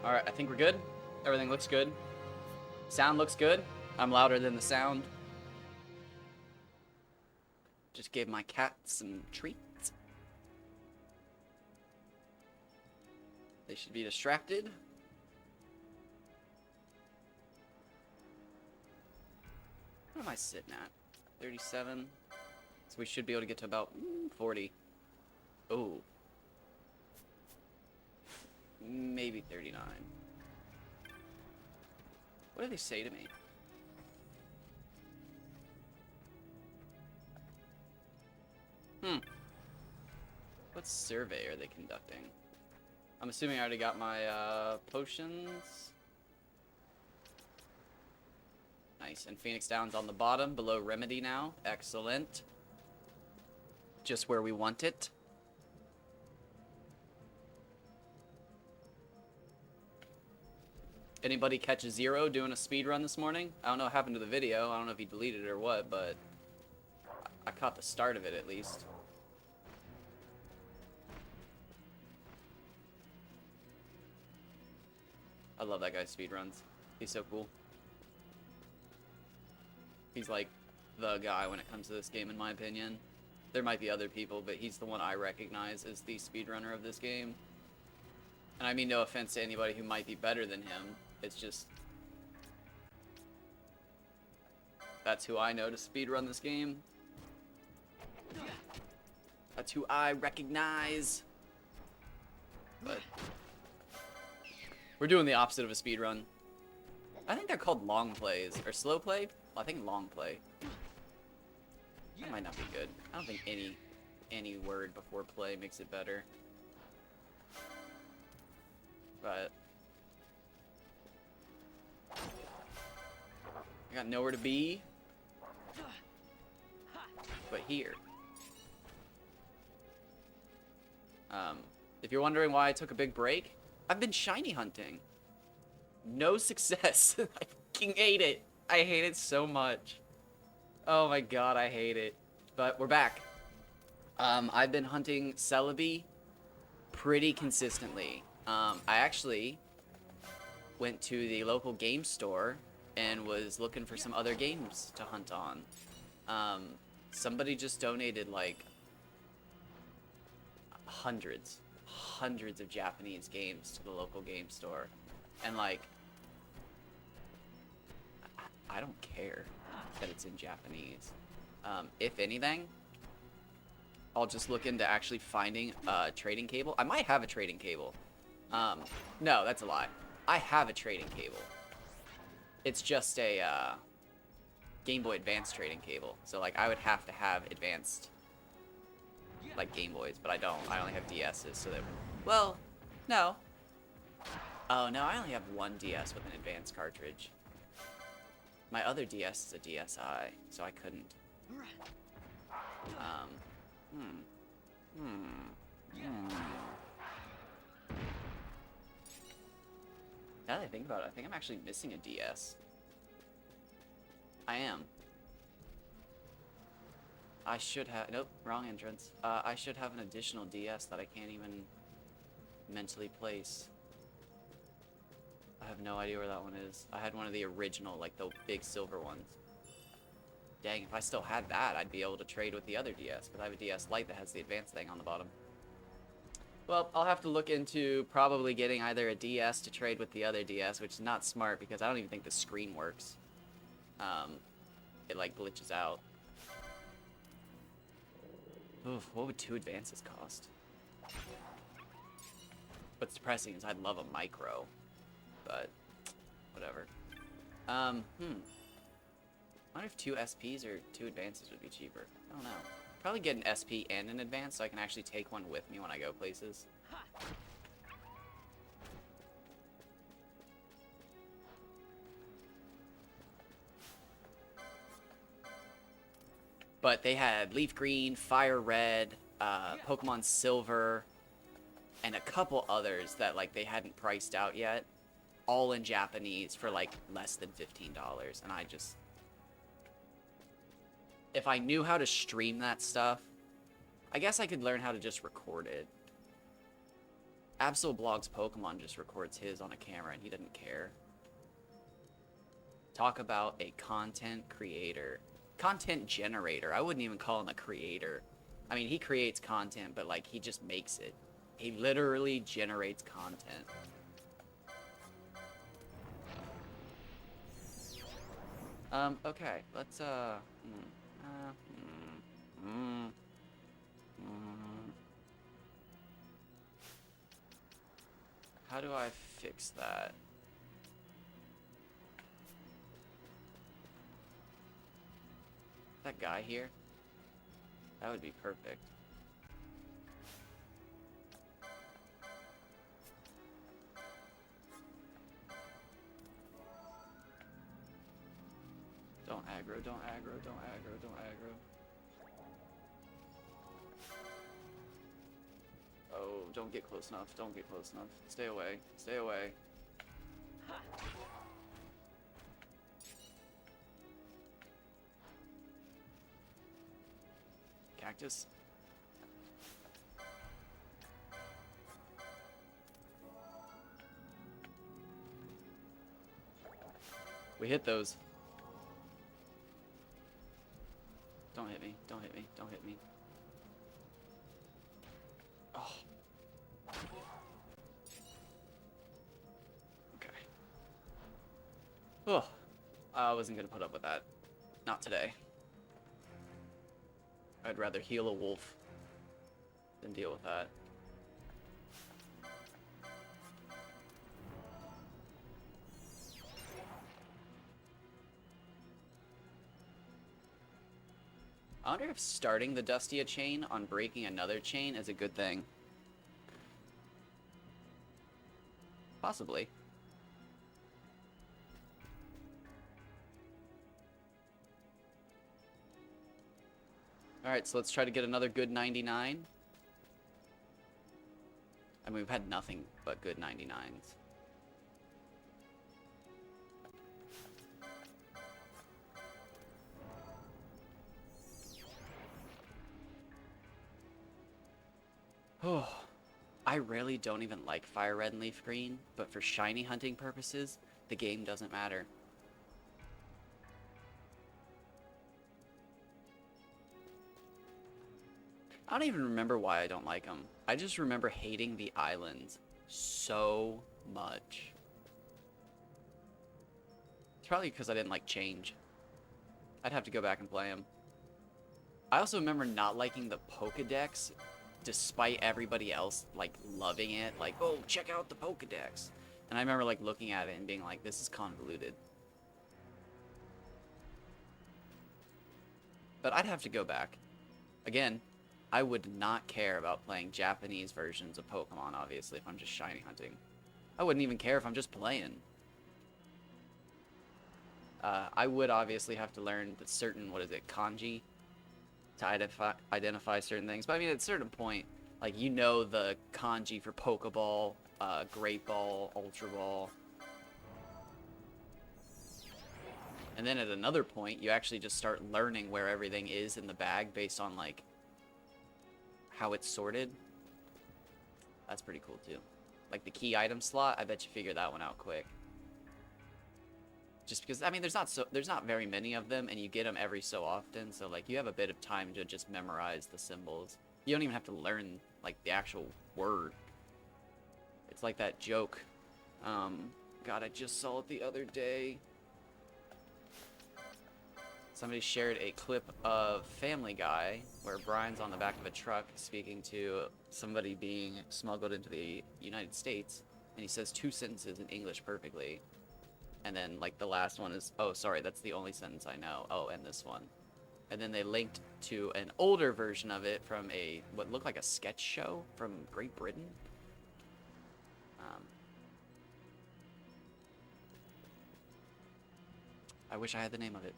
Alright, I think we're good. Everything looks good. Sound looks good. I'm louder than the sound. Just gave my cat some treats. They should be distracted. What am I sitting at? 37. So we should be able to get to about 40. Oh. Maybe 39. What do they say to me? What survey are they conducting? I'm assuming I already got my potions. Nice. And Phoenix Down's on the bottom, below Remedy now. Excellent. Just where we want it. Anybody catch a zero doing a speed run this morning? I don't know what happened to the video. I don't know if he deleted it or what, but I caught the start of it at least. I love that guy's speed runs. He's so cool. He's like the guy when it comes to this game, in my opinion. There might be other people, but he's the one I recognize as the speedrunner of this game. And I mean no offense to anybody who might be better than him. It's just... that's who I know to speedrun this game. That's who I recognize. But... we're doing the opposite of a speedrun. I think they're called long plays. Or slow play? Well, I think long play. That might not be good. I don't think any word before play makes it better. But... I got nowhere to be. But here. If you're wondering why I took a big break, I've been shiny hunting. No success. I fucking hate it. I hate it so much. Oh my god, I hate it. But we're back. I've been hunting Celebi pretty consistently. I actually went to the local game store and was looking for some other games to hunt on. Somebody just donated like hundreds of Japanese games to the local game store. And like, I don't care that it's in Japanese. If anything, I'll just look into actually finding a trading cable. I might have a trading cable. No, that's a lie. I have a trading cable. It's just a Game Boy Advance trading cable. So like, I would have to have advanced like Game Boys, but I don't. I only have DSs, so that... well, no. Oh no, I only have one DS with an advanced cartridge. My other DS is a DSi, so I couldn't. Now that I think about it, I think I'm actually missing a DS. I am. I should have... nope, wrong entrance. I should have an additional DS that I can't even mentally place. I have no idea where that one is. I had one of the original, like the big silver ones. Dang, if I still had that, I'd be able to trade with the other DS, because I have a DS Lite that has the advanced thing on the bottom. Well, I'll have to look into probably getting either a DS to trade with the other DS, which is not smart, because I don't even think the screen works. It like glitches out. Oof, what would 2 advances cost? What's depressing is I'd love a micro, but whatever. I wonder if 2 SPs or 2 advances would be cheaper. I don't know. Probably get an SP and an advance so I can actually take one with me when I go places. But they had Leaf Green, Fire Red, Pokemon Silver, and a couple others that like they hadn't priced out yet, all in Japanese for like less than $15. And I just... if I knew how to stream that stuff, I guess I could learn how to just record it. Absolblog's Pokemon just records his on a camera and he doesn't care. Talk about a content creator. Content generator. I wouldn't even call him a creator. I mean, he creates content, but like he just makes it. He literally generates content. Okay, let's, how do I fix that? That guy here? That would be perfect. Don't aggro, don't aggro, don't aggro, don't aggro. Oh, don't get close enough, don't get close enough. Stay away, stay away. Cactus. We hit those. Don't hit me, don't hit me, don't hit me. Oh. Okay. Oh. I wasn't gonna put up with that. Not today. I'd rather heal a wolf than deal with that. I wonder if starting the Dustia chain on breaking another chain is a good thing. Possibly. Alright, so let's try to get another good 99. I mean, we've had nothing but good 99s. Oh, I really don't even like Fire Red and Leaf Green, but for shiny hunting purposes, the game doesn't matter. I don't even remember why I don't like them. I just remember hating the islands so much. It's probably because I didn't like change. I'd have to go back and play them. I also remember not liking the Pokedex, despite everybody else like loving it. Like, oh, check out the Pokedex. And I remember like looking at it and being like, this is convoluted. But I'd have to go back. Again, I would not care about playing Japanese versions of Pokemon, obviously, if I'm just shiny hunting. I wouldn't even care if I'm just playing. I would obviously have to learn the certain, what is it, kanji to identify certain things. But I mean, at a certain point, like, you know the kanji for Pokeball, Great Ball, Ultra Ball. And then at another point, you actually just start learning where everything is in the bag based on, like, how it's sorted. That's pretty cool too. Like the key item slot, I bet you figure that one out quick. Just because, I mean, there's not very many of them, and you get them every so often, so like you have a bit of time to just memorize the symbols. You don't even have to learn like the actual word. It's like that joke. God, I just saw it the other day. Somebody shared a clip of Family Guy where Brian's on the back of a truck speaking to somebody being smuggled into the United States, and he says 2 sentences in English perfectly. And then, like, the last one is, oh, sorry, that's the only sentence I know. Oh, and this one. And then they linked to an older version of it from what looked like a sketch show from Great Britain. I wish I had the name of it.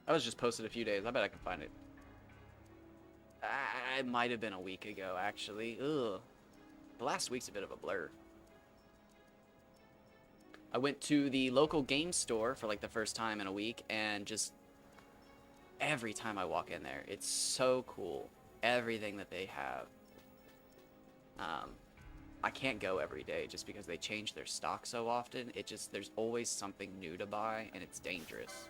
I was just posted a few days. I bet I can find it. It might have been a week ago, actually. Ugh. The last week's a bit of a blur. I went to the local game store for like the first time in a week, and just every time I walk in there, it's so cool. Everything that they have. I can't go every day just because they change their stock so often. There's always something new to buy, and it's dangerous.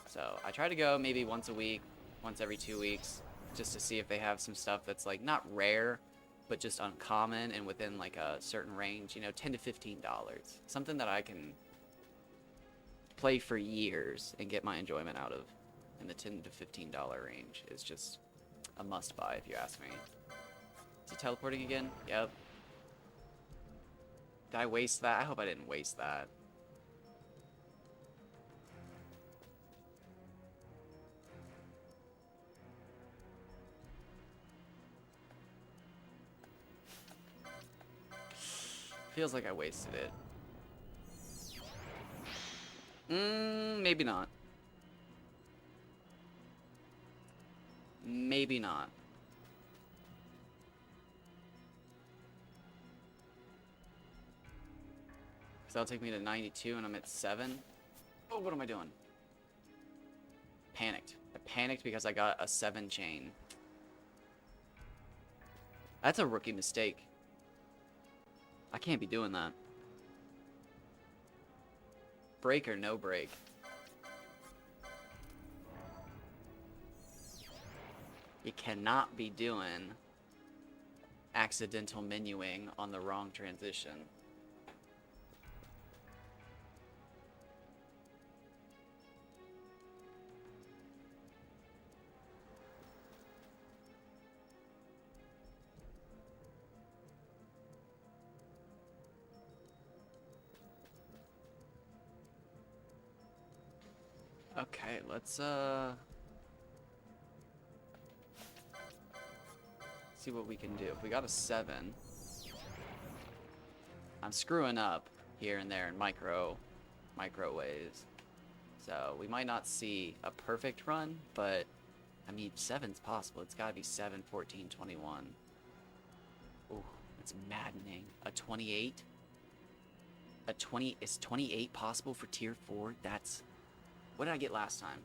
So I try to go maybe once a week, once every 2 weeks, just to see if they have some stuff that's like not rare, but just uncommon and within like a certain range, you know, $10 to $15. Something that I can play for years and get my enjoyment out of. In the $10 to $15 range is just a must buy if you ask me. Is he teleporting again? Yep. Did I waste that? I hope I didn't waste that. Feels like I wasted it. Maybe not. Maybe not. Because that'll take me to 92 and I'm at 7. Oh, what am I doing? Panicked. I panicked because I got a 7 chain. That's a rookie mistake. I can't be doing that. Break or no break. You cannot be doing accidental menuing on the wrong transition. Okay, let's see what we can do. If we got a 7, I'm screwing up here and there in micro ways. So we might not see a perfect run, but I mean 7's possible. It's gotta be 7, 14, 21. Ooh, that's maddening. A 28? Is 28 possible for tier 4? That's... What did I get last time?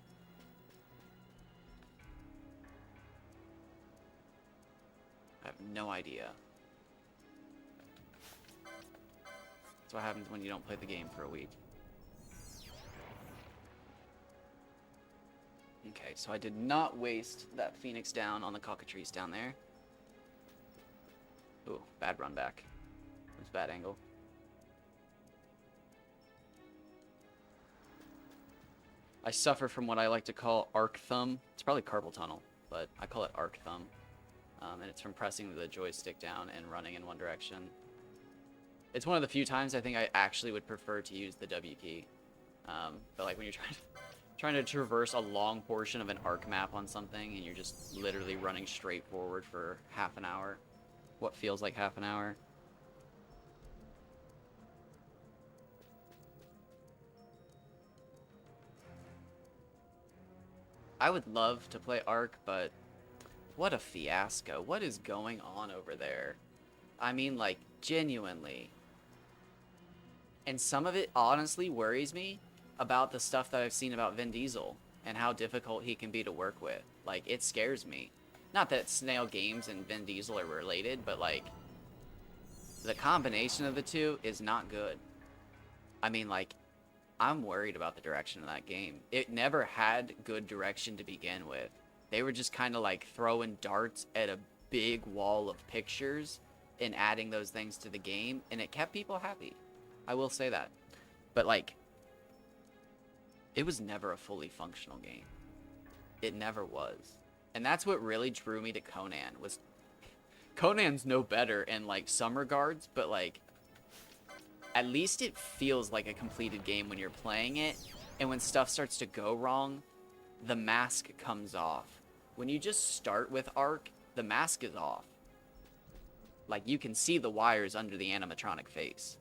I have no idea. That's what happens when you don't play the game for a week. Okay, so I did not waste that Phoenix down on the cockatrice down there. Ooh, bad run back. It was a bad angle. I suffer from what I like to call arc thumb. It's probably carpal tunnel, but I call it arc thumb. And it's from pressing the joystick down and running in one direction. It's one of the few times I think I actually would prefer to use the W key. But like when you're trying to traverse a long portion of an arc map on something and you're just literally running straight forward for half an hour. What feels like half an hour. I would love to play Ark, but what a fiasco. What is going on over there? I mean, like, genuinely. And some of it honestly worries me about the stuff that I've seen about Vin Diesel and how difficult he can be to work with. Like, it scares me. Not that Snail Games and Vin Diesel are related, but, like, the combination of the two is not good. I mean, like, I'm worried about the direction of that game. It never had good direction to begin with. They were just kind of like throwing darts at a big wall of pictures and adding those things to the game, and it kept people happy. I will say that. But like, it was never a fully functional game. It never was. And that's what really drew me to Conan. Was Conan's no better in like some regards, but like at least it feels like a completed game when you're playing it, and when stuff starts to go wrong, the mask comes off. When you just start with Ark, the mask is off. Like, you can see the wires under the animatronic face.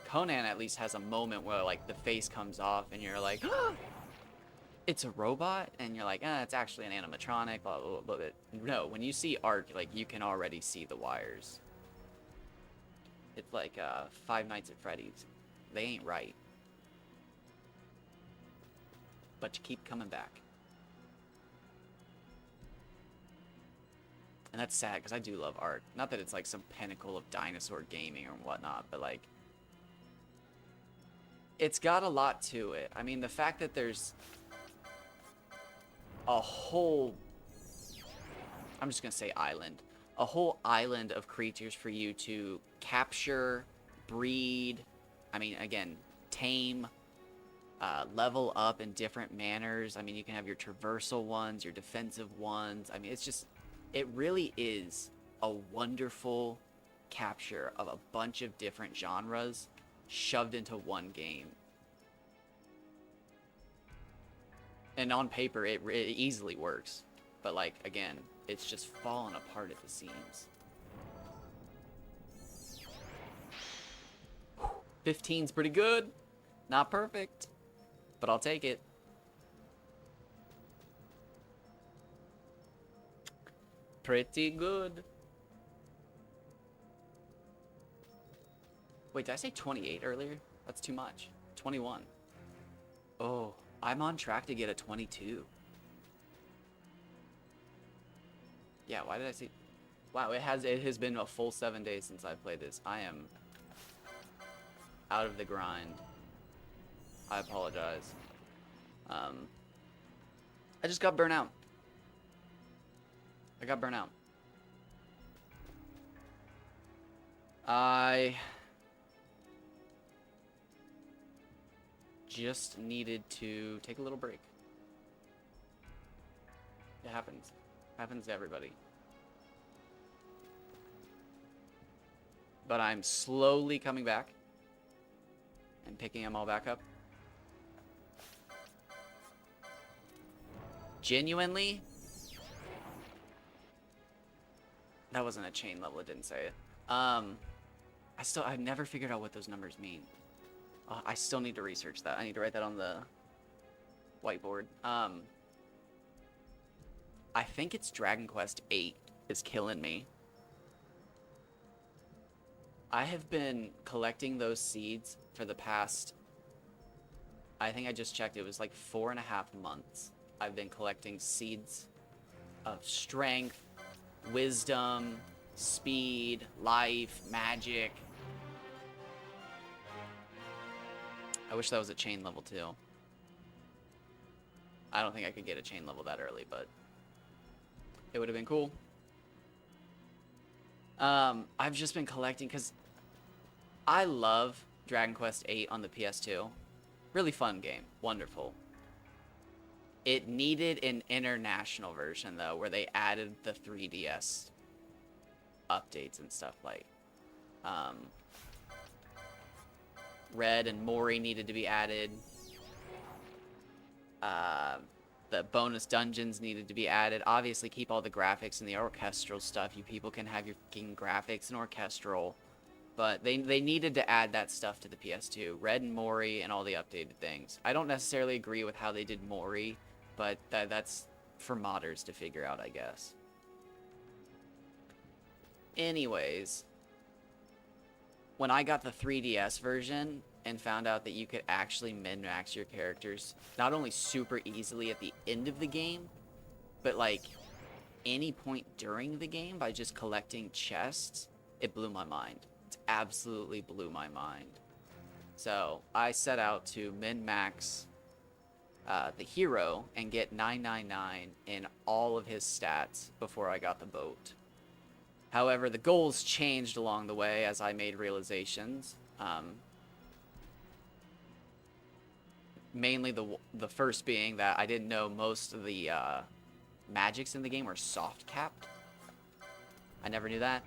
Conan at least has a moment where, like, the face comes off and you're like, oh, it's a robot? And you're like, it's actually an animatronic, blah, blah, blah, blah. No, when you see Ark, like, you can already see the wires. It's like Five Nights at Freddy's. They ain't right. But you keep coming back. And that's sad, because I do love art. Not that it's like some pinnacle of dinosaur gaming or whatnot, but like... It's got a lot to it. I mean, the fact that there's a whole... I'm just going to say island. A whole island of creatures for you to capture, breed, I mean, again, tame, level up in different manners. I mean, you can have your traversal ones, your defensive ones. I mean, it's just... It really is a wonderful capture of a bunch of different genres shoved into one game. And on paper, it easily works. But, like, again, it's just falling apart at the seams. 15's pretty good. Not perfect, but I'll take it. Pretty good. Wait, did I say 28 earlier? That's too much. 21. Oh, I'm on track to get a 22. Yeah, why did I say... Wow, it has been a full 7 days since I played this. I am out of the grind. I apologize. I just got burnt out. I got burnt out. I just needed to take a little break. It happens. Happens to everybody. But I'm slowly coming back and picking them all back up. Genuinely, that wasn't a chain level, it didn't say it. I've never figured out what those numbers mean. I still need to research that. I need to write that on the whiteboard. I think it's Dragon Quest VIII is killing me. I have been collecting those seeds for the past, I think I just checked, it was like 4.5 months. I've been collecting seeds of strength, wisdom, speed, life, magic. I wish that was a chain level too. I don't think I could get a chain level that early, but it would have been cool. I've just been collecting because I love Dragon Quest VIII on the PS2. Really fun game. Wonderful. It needed an international version, though, where they added the 3DS updates and stuff like. Red and Mori needed to be added. The bonus dungeons needed to be added. Obviously, keep all the graphics and the orchestral stuff. You people can have your fucking graphics and orchestral. But they needed to add that stuff to the PS2. Red and Mori and all the updated things. I don't necessarily agree with how they did Mori, but that's for modders to figure out, I guess. Anyways, when I got the 3DS version and found out that you could actually min-max your characters not only super easily at the end of the game, but like any point during the game by just collecting chests, it blew my mind. It absolutely blew my mind. So I set out to min-max the hero and get 999 in all of his stats before I got the boat. However, the goals changed along the way as I made realizations. Mainly the first being that I didn't know most of the magics in the game were soft capped. I never knew that.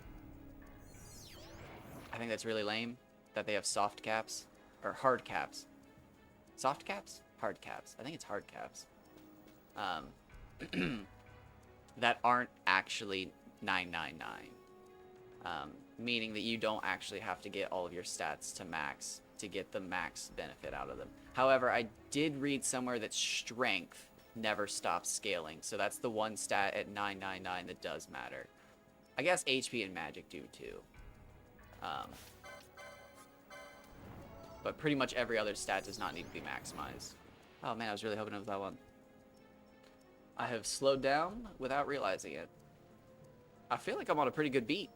I think that's really lame that they have soft caps or hard caps. Soft caps? Hard caps. I think it's hard caps. That aren't actually 999. Meaning that you don't actually have to get all of your stats to max to get the max benefit out of them. However, I did read somewhere that strength never stops scaling, so that's the one stat at 999 that does matter. I guess HP and magic do too. but pretty much every other stat does not need to be maximized. Oh man, I was really hoping it was that one. I have slowed down without realizing it. I feel like I'm on a pretty good beat.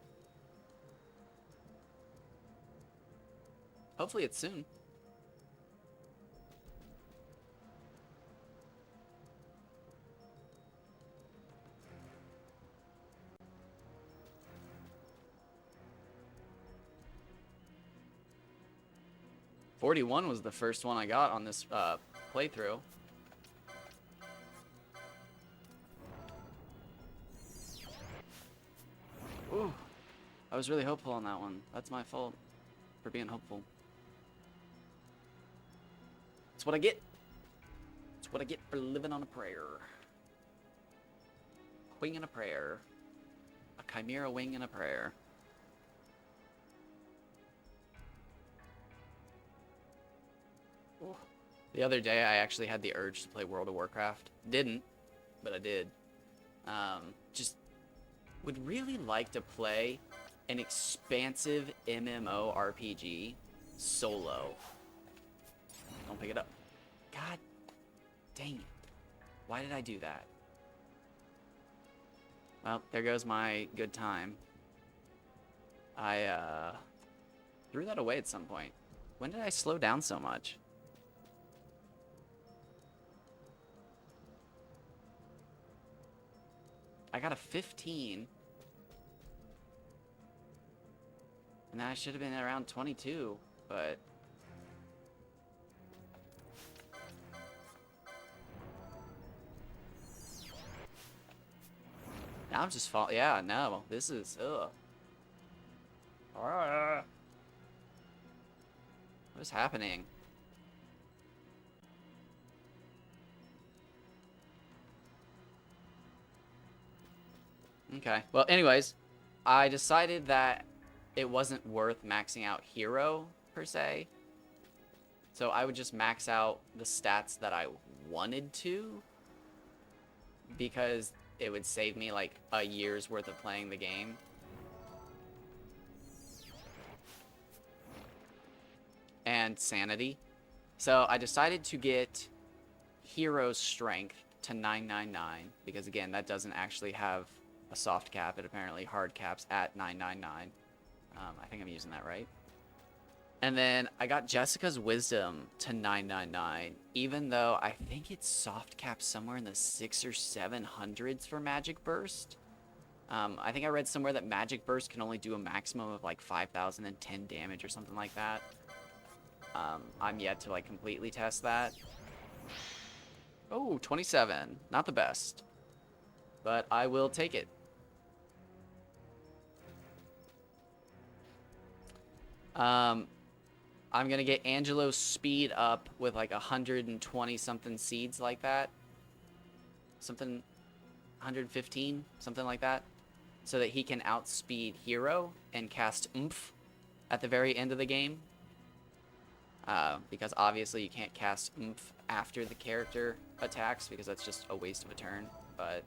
Hopefully it's soon. .41 was the first one I got on this playthrough. Ooh, I was really hopeful on that one. That's my fault for being hopeful. That's what I get. That's what I get for living on a prayer. Wing and a prayer. A chimera wing and a prayer. Ooh. The other day, I actually had the urge to play World of Warcraft. Didn't, but I did. Just would really like to play an expansive MMORPG solo. Don't pick it up. God dang it. Why did I do that? Well, there goes my good time. I threw that away at some point. When did I slow down so much? I got a 15. And I should have been around 22, but... Now I'm just falling. Yeah, no. This is... Ugh. What is happening? Okay. Well, anyways, I decided that it wasn't worth maxing out hero, per se. So I would just max out the stats that I wanted to, because it would save me like a year's worth of playing the game. And sanity. So I decided to get hero strength to 999, because again, that doesn't actually have a soft cap. It apparently hard caps at 999. I think I'm using that right. And then I got Jessica's wisdom to 999, even though I think it's soft capped somewhere in the 600s or 700s for magic burst. I think I read somewhere that magic burst can only do a maximum of like 5,010 damage or something like that. I'm yet to like completely test that. Oh, 27. Not the best, but I will take it. I'm gonna get Angelo's speed up with like 120 something seeds like that. Something 115, something like that. So that he can outspeed Hero and cast Oomph at the very end of the game. Because obviously you can't cast Oomph after the character attacks, because that's just a waste of a turn. But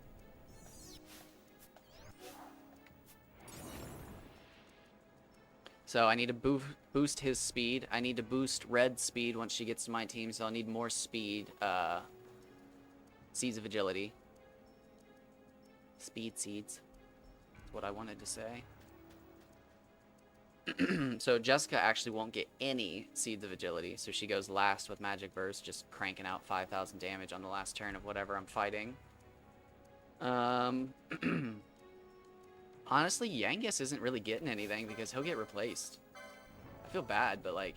so I need to boost his speed. I need to boost Red's speed once she gets to my team, so I'll need more speed. Seeds of agility. Speed seeds. That's what I wanted to say. So Jessica actually won't get any seeds of agility, so she goes last with magic burst, just cranking out 5,000 damage on the last turn of whatever I'm fighting. Honestly, Yangus isn't really getting anything because he'll get replaced. I feel bad, but like,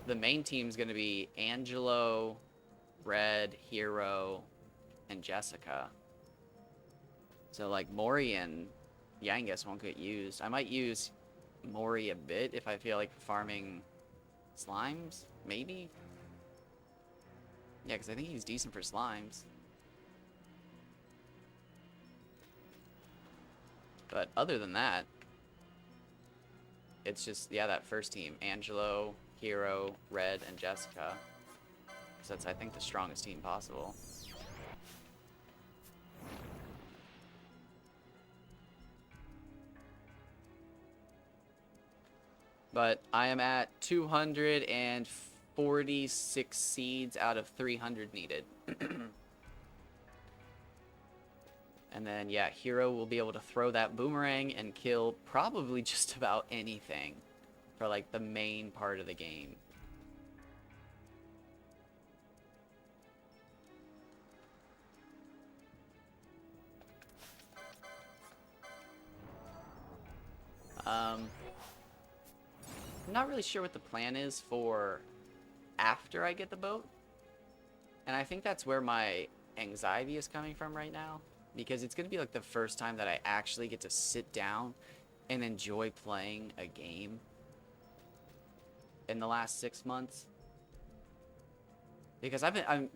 the main team's gonna be Angelo, Red, Hero, and Jessica. So like Mori and Yangus won't get used. I might use Mori a bit if I feel like farming slimes, maybe? Yeah, because I think he's decent for slimes. But other than that, it's just, yeah, that first team. Angelo, Hero, Red, and Jessica. So that's, I think, the strongest team possible. But I am at 246 seeds out of 300 needed. And then, yeah, Hero will be able to throw that boomerang and kill probably just about anything for, like, the main part of the game. I'm not really sure what the plan is for after I get the boat. And I think that's where my anxiety is coming from right now. Because it's going to be like the first time that I actually get to sit down and enjoy playing a game in the last 6 months. Because I'm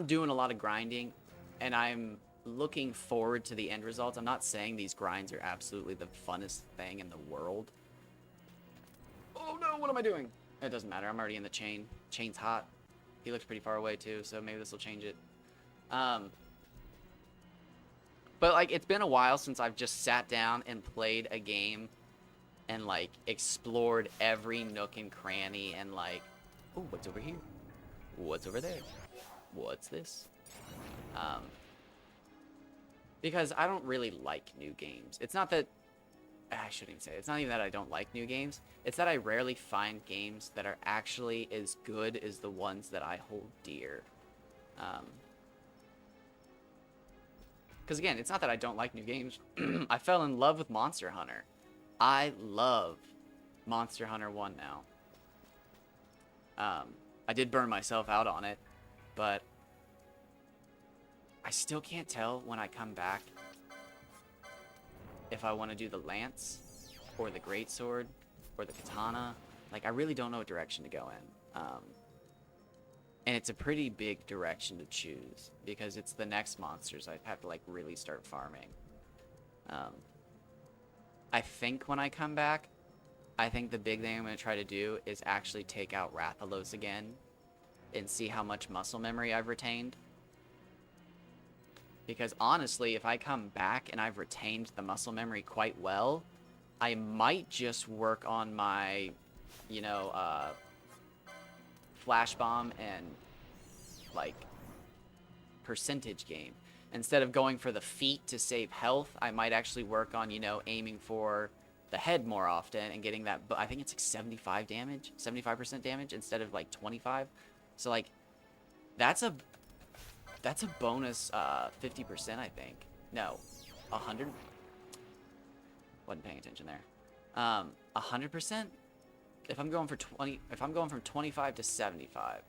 doing a lot of grinding, and I'm looking forward to the end results. I'm not saying these grinds are absolutely the funnest thing in the world. Oh no, what am I doing? It doesn't matter. I'm already in the chain. Chain's hot. He looks pretty far away too, so maybe this will change it. But, like, it's been a while since I've just sat down and played a game and, like, explored every nook and cranny and, like, oh, what's over here? What's over there? What's this? Because I don't really like new games. It's not that... I shouldn't even say it. It's not even that I don't like new games. It's that I rarely find games that are actually as good as the ones that I hold dear. Because, again, it's not that I don't like new games. I fell in love with Monster Hunter. I love Monster Hunter 1 now. I did burn myself out on it, but I still can't tell when I come back if I want to do the Lance or the Greatsword or the Katana. Like, I really don't know what direction to go in. And it's a pretty big direction to choose because it's the next monsters I have to, like, really start farming. I think when I come back, I think the big thing I'm going to try to do is actually take out Rathalos again and see how much muscle memory I've retained. Because honestly, if I come back and I've retained the muscle memory quite well, I might just work on my, you know, flash bomb and, like, percentage game. Instead of going for the feet to save health, I might actually work on, you know, aiming for the head more often and getting that. I think it's like 75 damage, 75% damage instead of like 25. So, like, that's a bonus 50%, I think. No, 100. Wasn't paying attention there. 100%. If I'm going for 20, if I'm going from 25 to 75,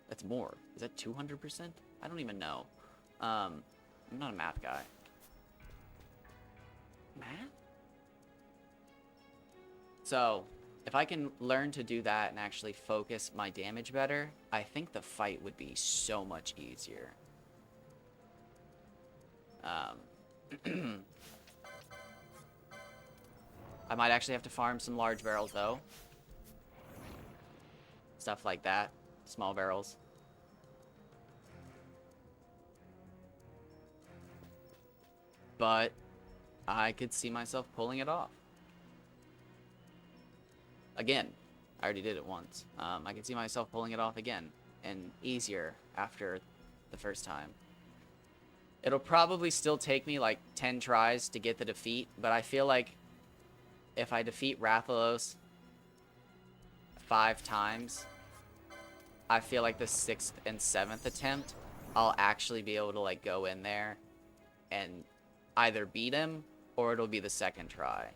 that's more. Is that 200%? I don't even know. I'm not a math guy. Math? So, if I can learn to do that and actually focus my damage better, I think the fight would be so much easier. I might actually have to farm some large barrels, though. Stuff like that. Small barrels. But I could see myself pulling it off. Again, I already did it once. I could see myself pulling it off again. And easier after the first time. It'll probably still take me like 10 tries to get the defeat. But I feel like if I defeat Rathalos 5 times, I feel like the 6th and 7th attempt, I'll actually be able to, like, go in there and either beat him or it'll be the second try.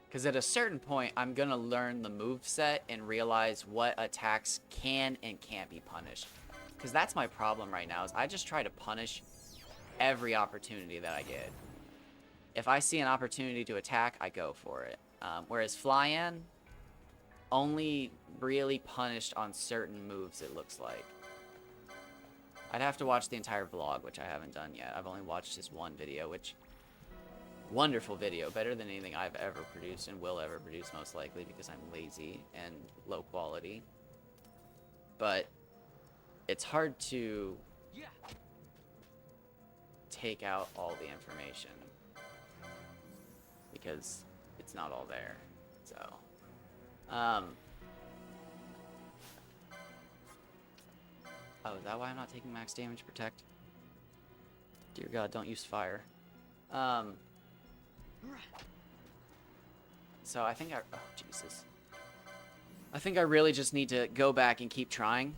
Because at a certain point, I'm going to learn the moveset and realize what attacks can and can't be punished. Because that's my problem right now, is I just try to punish every opportunity that I get. If I see an opportunity to attack, I go for it. Whereas Fly-In, only really punished on certain moves, it looks like. I'd have to watch the entire vlog, which I haven't done yet. I've only watched his one video, which... wonderful video. Better than anything I've ever produced and will ever produce, most likely, because I'm lazy and low quality. But it's hard to take out all the information because it's not all there. So, oh, is that why I'm not taking max damage? Protect. Dear God, don't use fire. So I think oh, Jesus. I think I really just need to go back and keep trying.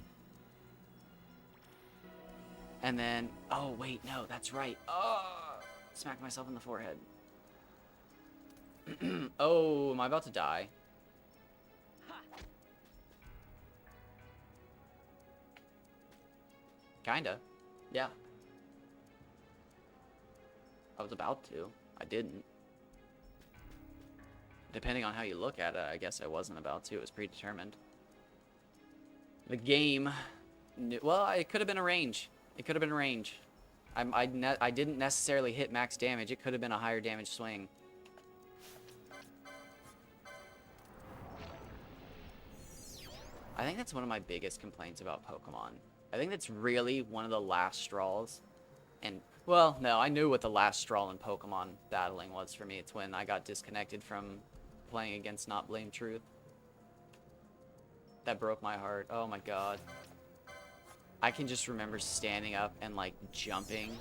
And then, oh, wait, no, that's right. Oh, smack myself in the forehead. Oh, am I about to die? Kinda. Yeah. I was about to. I didn't. Depending on how you look at it, I guess I wasn't about to. It was predetermined. The game... Well, it could have been a range. It could have been a range. I didn't necessarily hit max damage. It could have been a higher damage swing. I think that's one of my biggest complaints about Pokemon. I think that's really one of the last straws. And, well, no, I knew what the last straw in Pokemon battling was for me. It's when I got disconnected from playing against Not Blame Truth. That broke my heart. Oh my God. I can just remember standing up and, like, jumping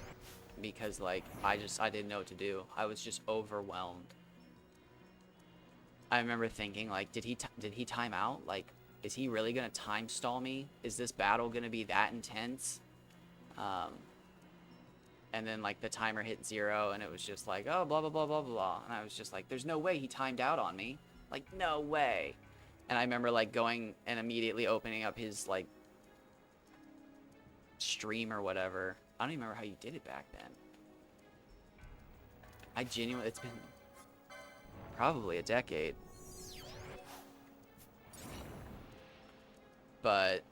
because, like, I didn't know what to do. I was just overwhelmed. I remember thinking, like, did he time out? Like, is he really gonna time stall me? Is this battle gonna be that intense? And then, like, the timer hit 0, and it was just like, oh, blah, blah, blah, blah, blah. And I was just like, there's no way he timed out on me. Like, no way. And I remember, like, going and immediately opening up his, like, stream or whatever. I don't even remember how you did it back then. I genuinely, it's been probably a decade. But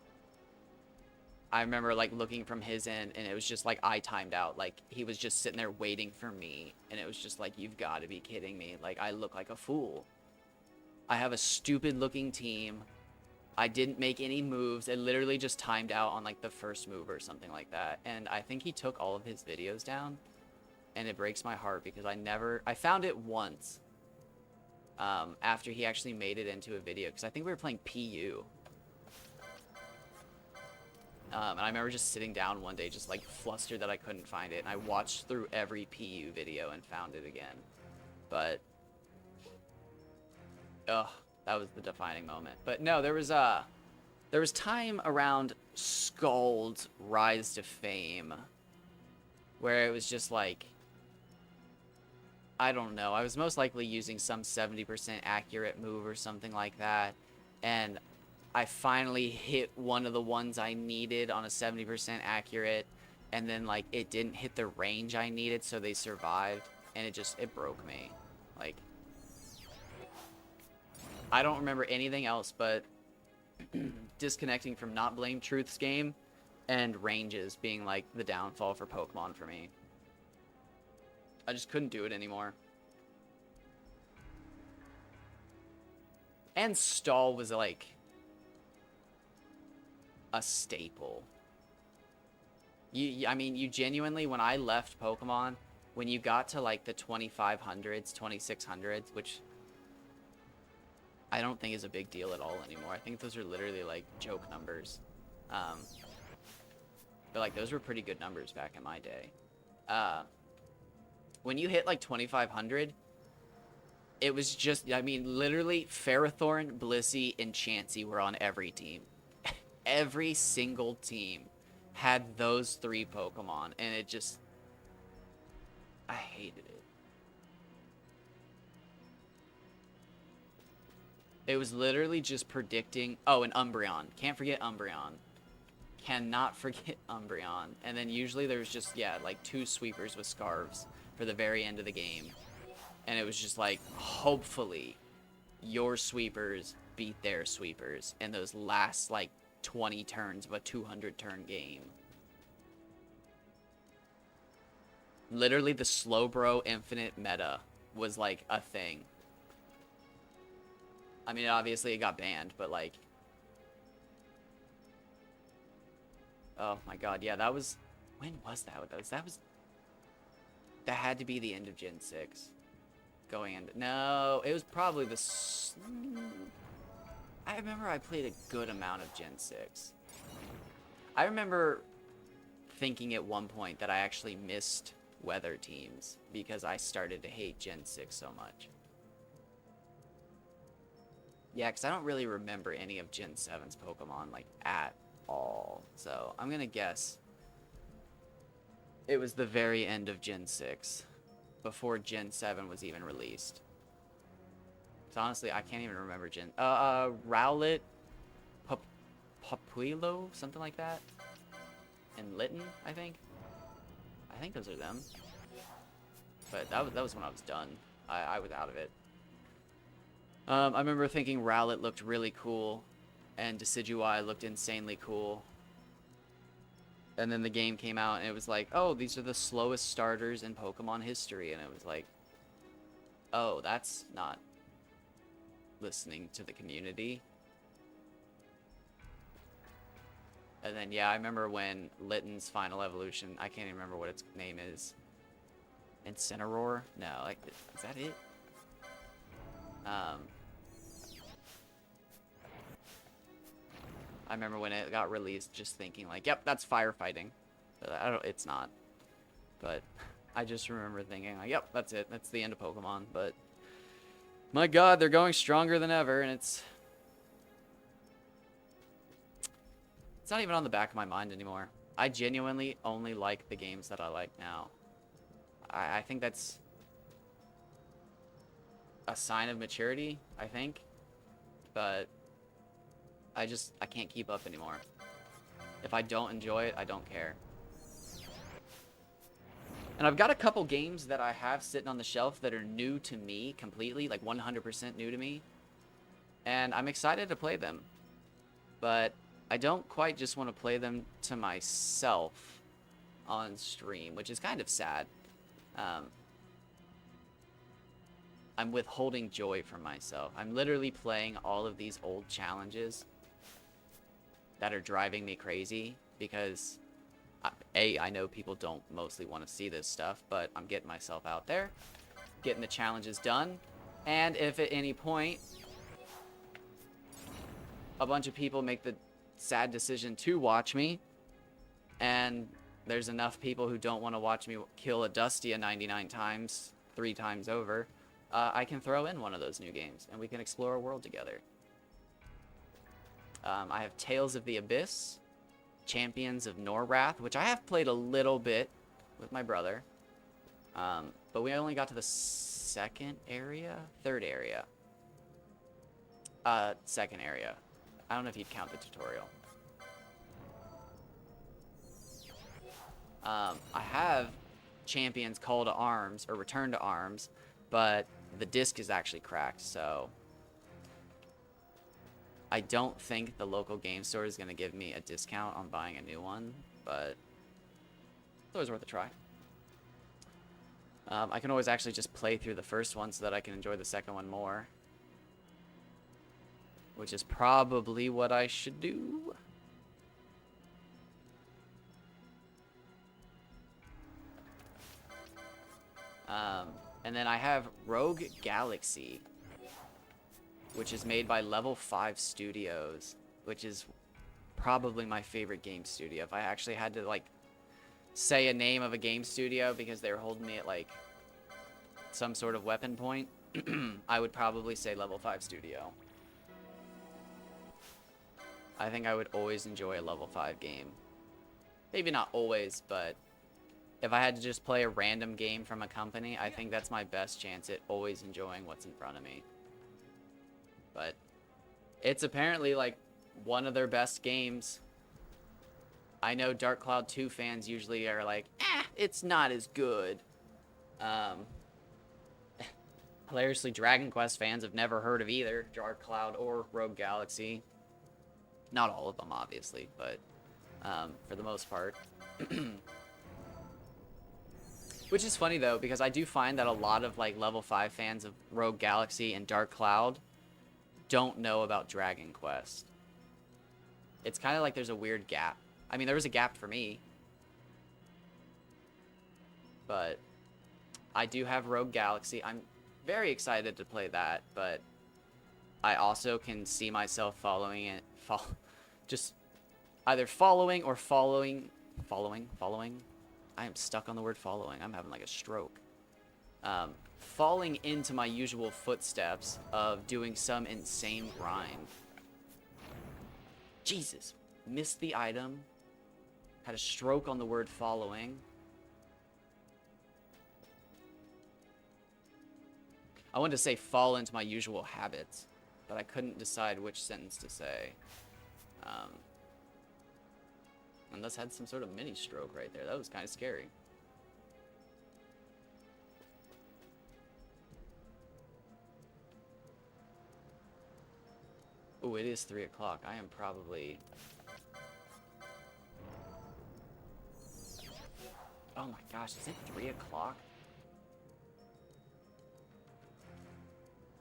I remember, like, looking from his end, and it was just like I timed out. Like, he was just sitting there waiting for me, and it was just like, you've got to be kidding me. Like, I look like a fool. I have a stupid-looking team. I didn't make any moves. It literally just timed out on, like, the first move or something like that. And I think he took all of his videos down, and it breaks my heart because I found it once after he actually made it into a video, because I think we were playing PU. And I remember just sitting down one day, just, like, flustered that I couldn't find it. And I watched through every PU video and found it again. But, ugh, that was the defining moment. But no, there was time around Scald's Rise to Fame where it was just like, I don't know. I was most likely using some 70% accurate move or something like that. And I finally hit one of the ones I needed on a 70% accurate, and then, like, it didn't hit the range I needed, so they survived, and it broke me. Like, I don't remember anything else but disconnecting from Not Blame Truth's game and ranges being, like, the downfall for Pokemon for me. I just couldn't do it anymore. And stall was, like, a staple. I mean, you genuinely, when I left Pokemon, when you got to, like, the 2500s, 2600s, which I don't think is a big deal at all anymore. I think those are literally, like, joke numbers. But, like, those were pretty good numbers back in my day. When you hit, like, 2500, it was just, I mean, literally, Ferrothorn, Blissey, and Chansey were on every team. Every single team had those 3 Pokemon, and it just, I hated it. It was literally just predicting, oh, and Umbreon. Can't forget Umbreon. Cannot forget Umbreon. And then usually there's just, yeah, like 2 sweepers with scarves for the very end of the game. And it was just like, hopefully, your sweepers beat their sweepers in those last, like, 20 turns of a 200-turn game. Literally, the Slowbro Infinite meta was, like, a thing. I mean, obviously, it got banned, but, like... Oh, my God. Yeah, that was... When was that? That was That had to be the end of Gen 6. Going into... No, it was probably the... I remember I played a good amount of Gen 6. I remember thinking at one point that I actually missed weather teams because I started to hate Gen 6 so much. Yeah, because I don't really remember any of Gen 7's Pokemon, like, at all. So, I'm gonna guess it was the very end of Gen 6, before Gen 7 was even released. So, honestly, I can't even remember Gen... Rowlet, Popuilo, something like that? And Litten, I think? I think those are them. But that was when I was done. I was out of it. I remember thinking Rowlet looked really cool, and Decidueye looked insanely cool. And then the game came out, and it was like, oh, these are the slowest starters in Pokemon history. And it was like, oh, that's not listening to the community. And then, yeah, I remember when Litten's final evolution, I can't even remember what its name is. Incineroar? No, like, is that it? I remember when it got released just thinking like, yep, that's firefighting. But it's not. But I just remember thinking like, yep, that's it. That's the end of Pokemon. But my god, they're going stronger than ever, and it's not even on the back of my mind anymore. I genuinely only like the games that I like now. I think that's a sign of maturity, I think. But I can't keep up anymore. If I don't enjoy it, I don't care. And I've got a couple games that I have sitting on the shelf that are new to me completely, like 100% new to me. And I'm excited to play them. But I don't quite just want to play them to myself on stream, which is kind of sad. I'm withholding joy from myself. I'm literally playing all of these old challenges that are driving me crazy because, I know people don't mostly want to see this stuff, but I'm getting myself out there, getting the challenges done, and if at any point a bunch of people make the sad decision to watch me, and there's enough people who don't want to watch me kill a Dusty 99 times, 3 times over, I can throw in one of those new games, and we can explore a world together. I have Tales of the Abyss, Champions of Norwrath, which I have played a little bit with my brother, but we only got to the third area. Second area. I don't know if you'd count the tutorial. I have Champions Call to Arms, or Return to Arms, but the disc is actually cracked, so I don't think the local game store is going to give me a discount on buying a new one, but it's always worth a try. I can always actually just play through the first one so that I can enjoy the second one more, which is probably what I should do. And then I have Rogue Galaxy, which is made by Level 5 Studios, which is probably my favorite game studio. If I actually had to, like, say a name of a game studio because they were holding me at, like, some sort of weapon point, I would probably say Level 5 Studio. I think I would always enjoy a Level 5 game. Maybe not always, but if I had to just play a random game from a company, I think that's my best chance at always enjoying what's in front of me. But it's apparently, like, one of their best games. I know Dark Cloud 2 fans usually are like, it's not as good. Hilariously, Dragon Quest fans have never heard of either Dark Cloud or Rogue Galaxy. Not all of them, obviously, but for the most part. Which is funny, though, because I do find that a lot of, like, Level 5 fans of Rogue Galaxy and Dark Cloud don't know about Dragon Quest. It's kind of like there's a weird gap. I mean, there was a gap for me. But I do have Rogue Galaxy. I'm very excited to play that, but I also can see myself following it. Just either following or following. I am stuck on the word following. I'm having like a stroke. Falling into my usual footsteps of doing some insane grind. Jesus. Missed the item. Had a stroke on the word following. I wanted to say fall into my usual habits, but I couldn't decide which sentence to say. And thus had some sort of mini stroke right there. That was kind of scary. Oh, it is 3 o'clock. I am probably... Oh my gosh, is it 3 o'clock?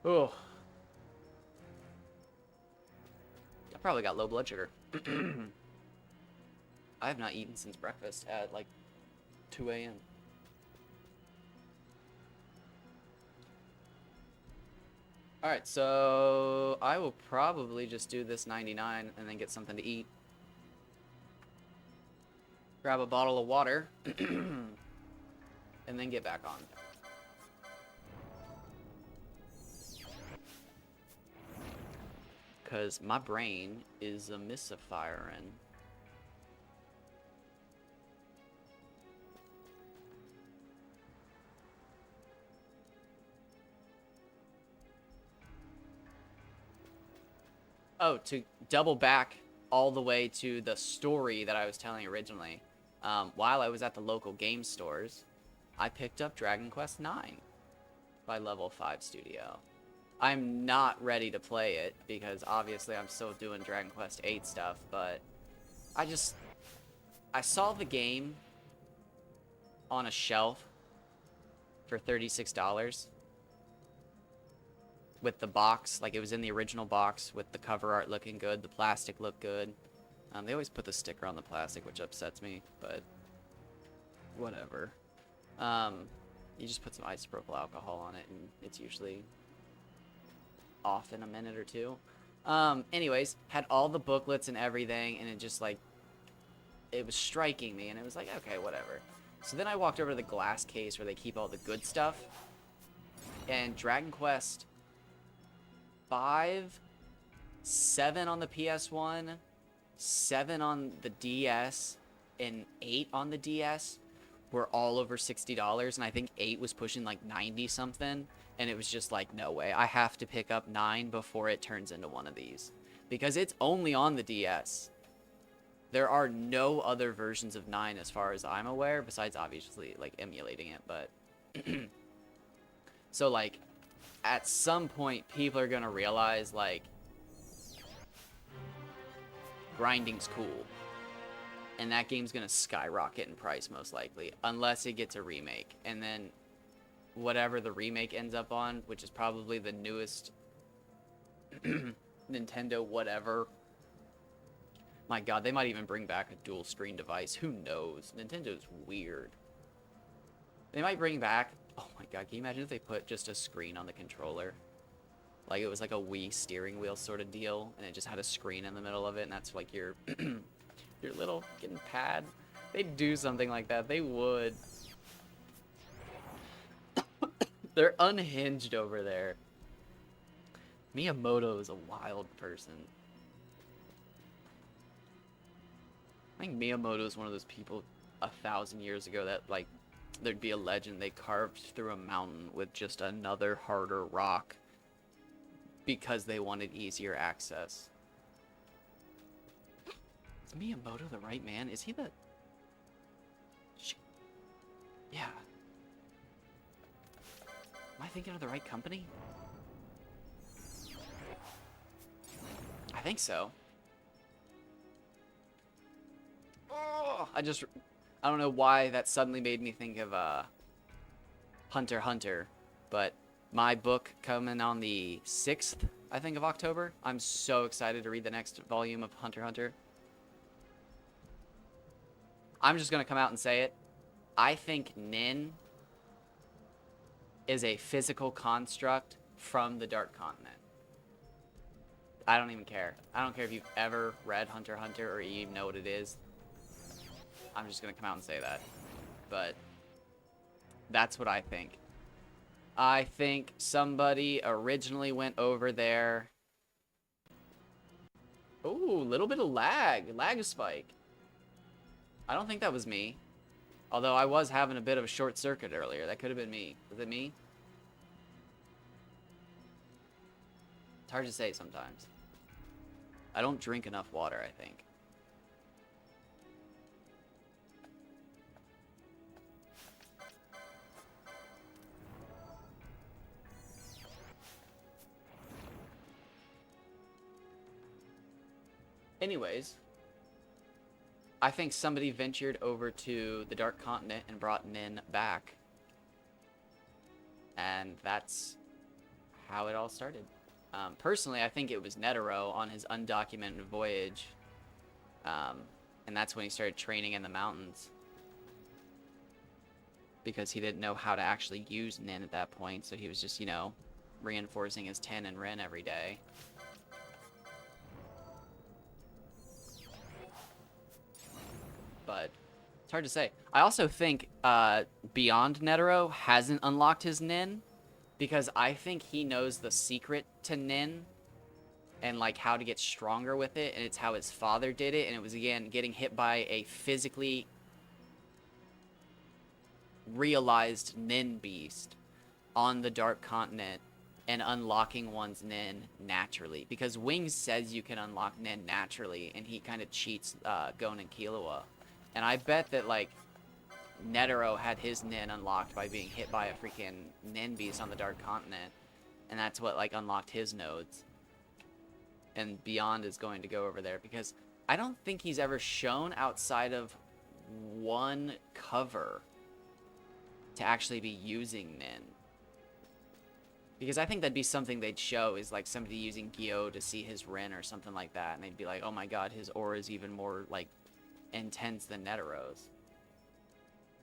Oh. I probably got low blood sugar. I have not eaten since breakfast at like 2 a.m. Alright, so I will probably just do this 99 and then get something to eat. Grab a bottle of water. And then get back on. Because my brain is a misfiring. Oh, to double back all the way to the story that I was telling originally. While I was at the local game stores, I picked up Dragon Quest IX by Level 5 Studio. I'm not ready to play it because obviously I'm still doing Dragon Quest VIII stuff, but I saw the game on a shelf for $36 with the box, like it was in the original box with the cover art looking good, the plastic looked good. They always put the sticker on the plastic, which upsets me, but whatever. You just put some isopropyl alcohol on it and it's usually off in a minute or two. Anyways, had all the booklets and everything, and it just like, it was striking me, and it was like, okay, whatever. So then I walked over to the glass case where they keep all the good stuff, and Dragon Quest 5, 7 on the PS1, 7 on the DS, and 8 on the DS were all over $60, and I think 8 was pushing like 90 something. And it was just like, no way. I have to pick up 9 before it turns into one of these. Because it's only on the DS. There are no other versions of 9 as far as I'm aware, besides obviously like emulating it, but... So like, at some point, people are gonna realize like, grinding's cool. And that game's gonna skyrocket in price most likely, unless it gets a remake. And then... whatever the remake ends up on, which is probably the newest Nintendo whatever. My god, they might even bring back a dual screen device. Who knows? Nintendo's weird. They might bring back... oh my god, can you imagine if they put just a screen on the controller? Like it was like a Wii steering wheel sort of deal, and it just had a screen in the middle of it, and that's like your, your little fucking pad. They'd do something like that. They would. They're unhinged over there. Miyamoto is a wild person. I think Miyamoto is one of those people 1,000 years ago that, like, there'd be a legend they carved through a mountain with just another harder rock because they wanted easier access. Is Miyamoto the right man? Is he the... yeah. Am I thinking of the right company? I think so. Oh, I don't know why that suddenly made me think of Hunter x Hunter, but my book coming on the 6th, I think, of October. I'm so excited to read the next volume of Hunter x Hunter. I'm just gonna come out and say it. I think Nin is a physical construct from the Dark Continent. I don't even care. I don't care if you've ever read Hunter x Hunter or you even know what it is. I'm just going to come out and say that. But that's what I think. I think somebody originally went over there. Ooh, little bit of lag. Lag spike. I don't think that was me. Although I was having a bit of a short circuit earlier. That could have been me. Was it me? It's hard to say sometimes. I don't drink enough water, I think. Anyways, I think somebody ventured over to the Dark Continent and brought Nin back. And that's how it all started. Personally, I think it was Netero on his undocumented voyage. And that's when he started training in the mountains. Because he didn't know how to actually use Nin at that point. So he was just, you know, reinforcing his Tin and Ren every day. But it's hard to say. I also think Beyond Netero hasn't unlocked his Nin. Because I think he knows the secret to Nin. And like how to get stronger with it. And it's how his father did it. And it was, again, getting hit by a physically realized Nin beast on the Dark Continent. And unlocking one's Nin naturally. Because Wings says you can unlock Nin naturally. And he kind of cheats Gon and Killua. And I bet that, like, Netero had his Nin unlocked by being hit by a freaking Nin beast on the Dark Continent. And that's what, like, unlocked his nodes. And Beyond is going to go over there. Because I don't think he's ever shown outside of one cover to actually be using Nin. Because I think that'd be something they'd show, is like somebody using Gyo to see his Ren or something like that. And they'd be like, oh my god, his aura is even more, like, intense than Netero's.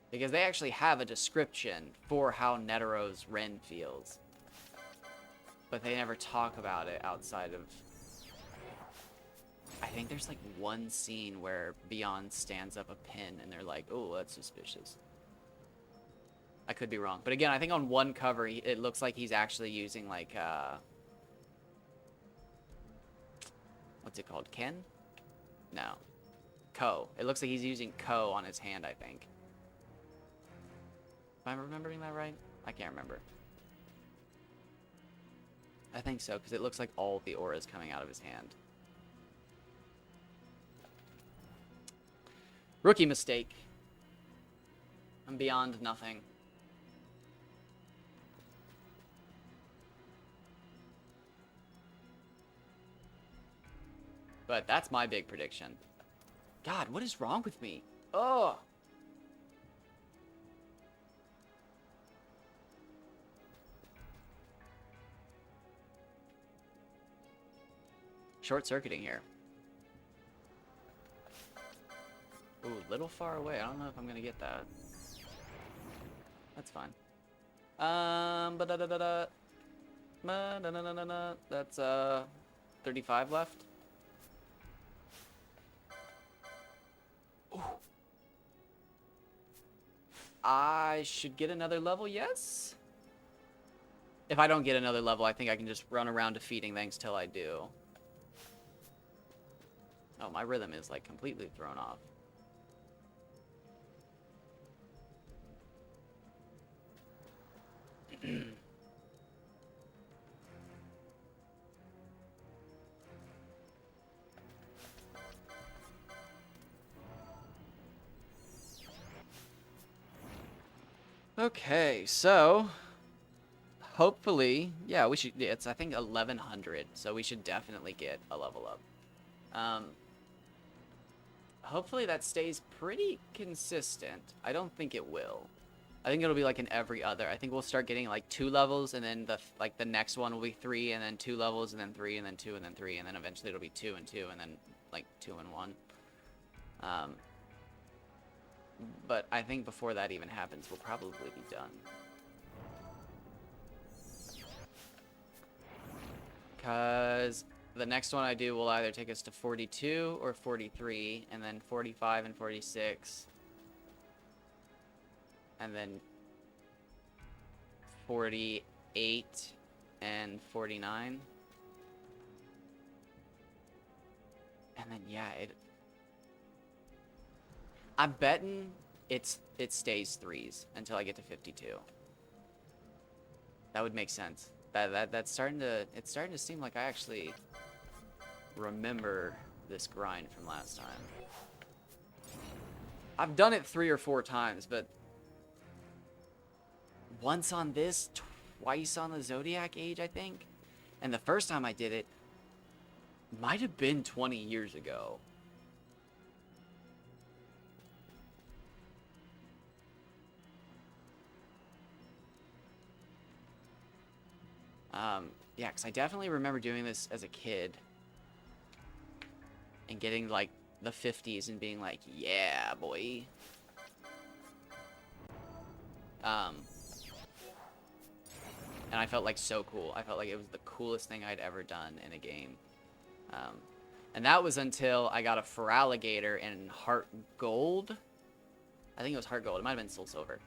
Because they actually have a description for how Netero's Ren feels. But they never talk about it outside of... I think there's like one scene where Beyond stands up a pin and they're like, oh, that's suspicious. I could be wrong. But again, I think on one cover, it looks like he's actually using like... what's it called? Ken? No. Ko. It looks like he's using Ko on his hand, I think. Am I remembering that right? I can't remember. I think so, because it looks like all the aura is coming out of his hand. Rookie mistake. I'm beyond nothing. But that's my big prediction. God, what is wrong with me? Oh! Short-circuiting here. Ooh, little far away. I don't know if I'm gonna get that. That's fine. That's 35 left. Ooh. I should get another level, yes? If I don't get another level, I think I can just run around defeating things till I do. Oh, my rhythm is like completely thrown off. Okay, so hopefully, yeah, we should. It's I think 1100, so we should definitely get a level up. Hopefully that stays pretty consistent. I don't think it will. I think it'll be like in every other. I think we'll start getting like 2 levels, and then the next one will be 3, and then 2 levels, and then 3, and then 2, and then 3, and then eventually it'll be 2 and 2, and then like 2 and 1. But I think before that even happens, we'll probably be done. Because the next one I do will either take us to 42 or 43, and then 45 and 46. And then 48 and 49. And then, yeah, I'm betting it stays 3s until I get to 52. That would make sense. It's starting to seem like I actually remember this grind from last time. I've done it 3 or 4 times, but once on this, twice on the Zodiac Age, I think. And the first time I did it might have been 20 years ago. Yeah, because I definitely remember doing this as a kid and getting like the 50s and being like, yeah, boy. And I felt like so cool. I felt like it was the coolest thing I'd ever done in a game. And that was until I got a Feraligatr in Heart Gold. I think it was Heart Gold. It might have been Soul Silver.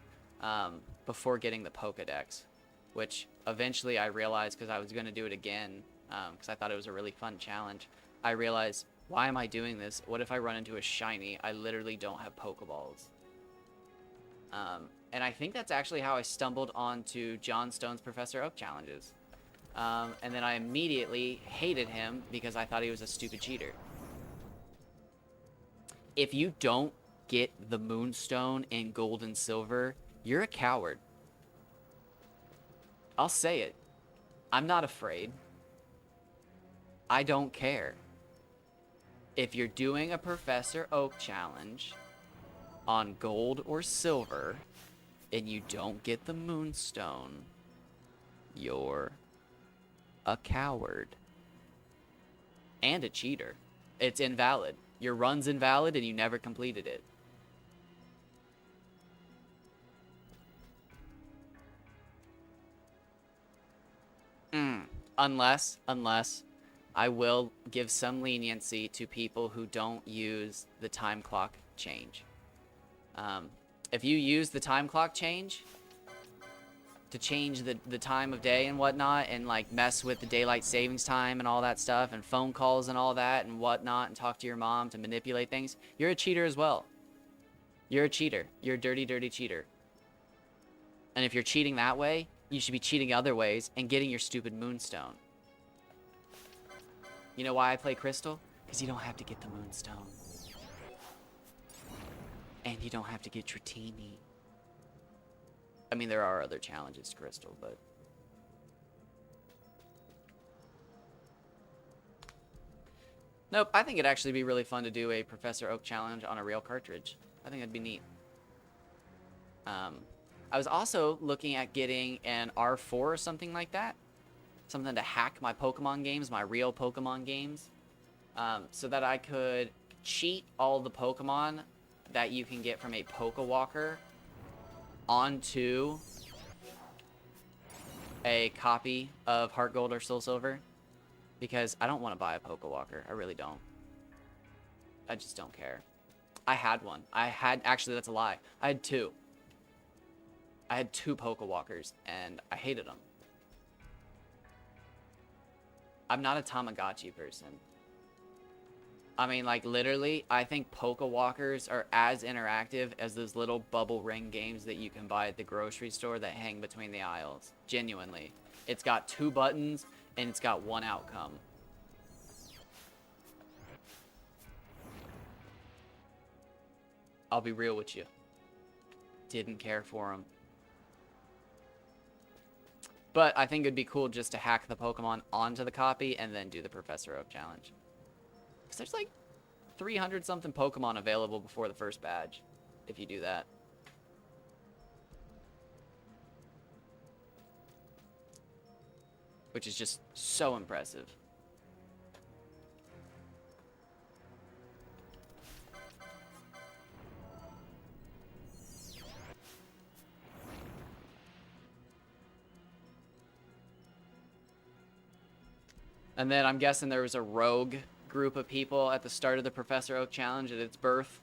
Before getting the Pokedex, which eventually I realized, because I was going to do it again, because I thought it was a really fun challenge. I realized, why am I doing this? What if I run into a shiny? I literally don't have Pokeballs. And I think that's actually how I stumbled onto John Stone's Professor Oak challenges. And then I immediately hated him because I thought he was a stupid cheater. If you don't get the Moonstone in Gold and Silver, you're a coward. I'll say it. I'm not afraid. I don't care. If you're doing a Professor Oak challenge on Gold or Silver and you don't get the Moonstone, you're a coward. And a cheater. It's invalid. Your run's invalid and you never completed it. Unless I will give some leniency to people who don't use the time clock change. If you use the time clock change to change the time of day and whatnot, and like mess with the daylight savings time and all that stuff, and phone calls and all that and whatnot, and talk to your mom to manipulate things, you're a cheater as well. You're a cheater. You're a dirty, dirty cheater. And if you're cheating that way, you should be cheating other ways and getting your stupid Moonstone. You know why I play Crystal? Because you don't have to get the Moonstone. And you don't have to get Dratini. I mean, there are other challenges to Crystal, but... Nope, I think it'd actually be really fun to do a Professor Oak challenge on a real cartridge. I think that'd be neat. I was also looking at getting an R4 or something like that. Something to hack my Pokemon games, my real Pokemon games. So that I could cheat all the Pokemon that you can get from a Pokewalker onto a copy of Heart Gold or Soul Silver. Because I don't want to buy a Pokewalker. I really don't. I just don't care. I had one. Actually, that's a lie. I had 2. I had 2 Pokewalkers, and I hated them. I'm not a Tamagotchi person. I mean, like, literally, I think Pokewalkers are as interactive as those little bubble ring games that you can buy at the grocery store that hang between the aisles. Genuinely. It's got 2 buttons, and it's got 1 outcome. I'll be real with you. Didn't care for them. But I think it'd be cool just to hack the Pokemon onto the copy and then do the Professor Oak challenge. Because there's like 300 something Pokemon available before the first badge, if you do that. Which is just so impressive. And then I'm guessing there was a rogue group of people at the start of the Professor Oak Challenge at its birth.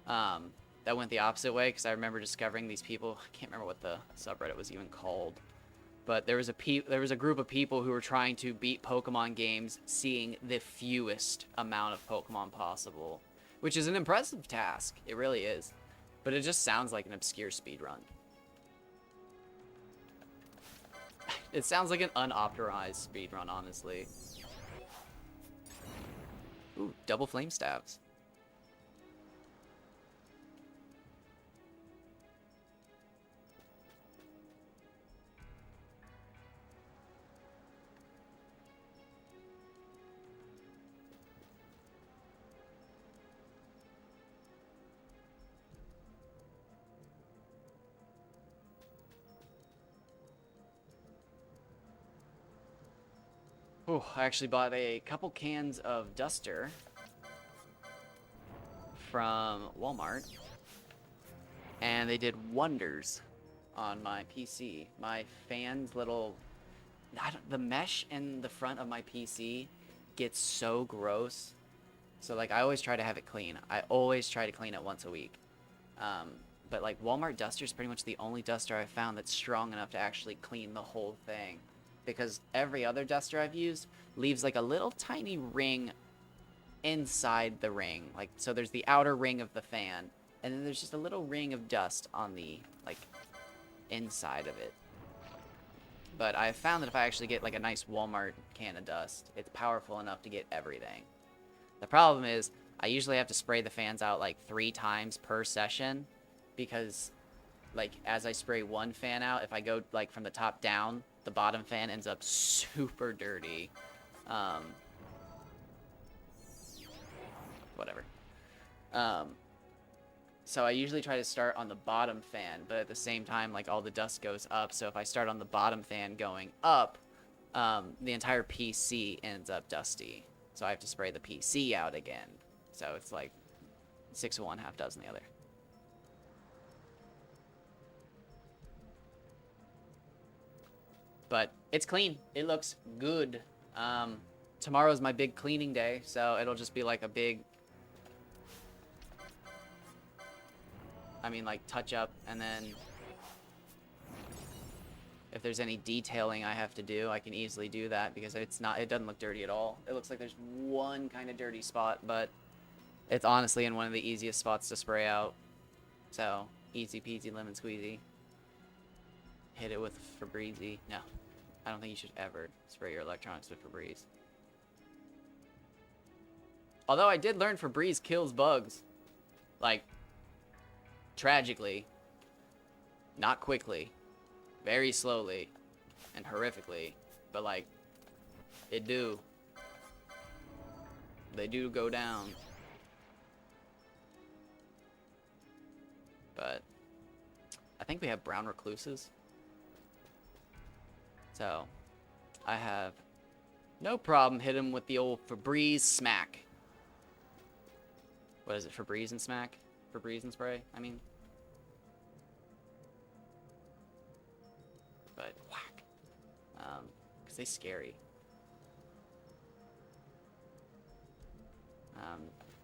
That went the opposite way, because I remember discovering these people. I can't remember what the subreddit was even called. But there was a group of people who were trying to beat Pokemon games, seeing the fewest amount of Pokemon possible, which is an impressive task. It really is. But it just sounds like an obscure speedrun. It sounds like an unoptimized speedrun, honestly. Ooh, double flame stabs. Ooh, I actually bought a couple cans of Duster from Walmart, and they did wonders on my PC. My fan's little... the mesh in the front of my PC gets so gross. So, like, I always try to have it clean. I always try to clean it once a week. But, like, Walmart Duster is pretty much the only duster I've found that's strong enough to actually clean the whole thing. Because every other duster I've used leaves, like, a little tiny ring inside the ring. Like, so there's the outer ring of the fan, and then there's just a little ring of dust on the, like, inside of it. But I've found that if I actually get, like, a nice Walmart can of dust, it's powerful enough to get everything. The problem is, I usually have to spray the fans out, like, 3 times per session, because, like, as I spray one fan out, if I go, like, from the top down, the bottom fan ends up super dirty. Whatever. So I usually try to start on the bottom fan, but at the same time, like, all the dust goes up. So if I start on the bottom fan going up, the entire PC ends up dusty. So I have to spray the PC out again. So it's like 6 of one, half dozen the other. But it's clean. It looks good. Tomorrow's my big cleaning day, so it'll just be like a big... like, touch up, and then... if there's any detailing I have to do, I can easily do that, because it doesn't look dirty at all. It looks like there's one kind of dirty spot, but it's honestly in one of the easiest spots to spray out. So, easy peasy lemon squeezy. Hit it with Febreze. No, I don't think you should ever spray your electronics with Febreze. Although I did learn Febreze kills bugs. Like, tragically. Not quickly. Very slowly. And horrifically. But, like, it do. They do go down. But I think we have brown recluses. So, I have no problem hitting him with the old Febreze smack. What is it, Febreze and smack? Febreze and spray, I mean. But, whack. Because they're scary.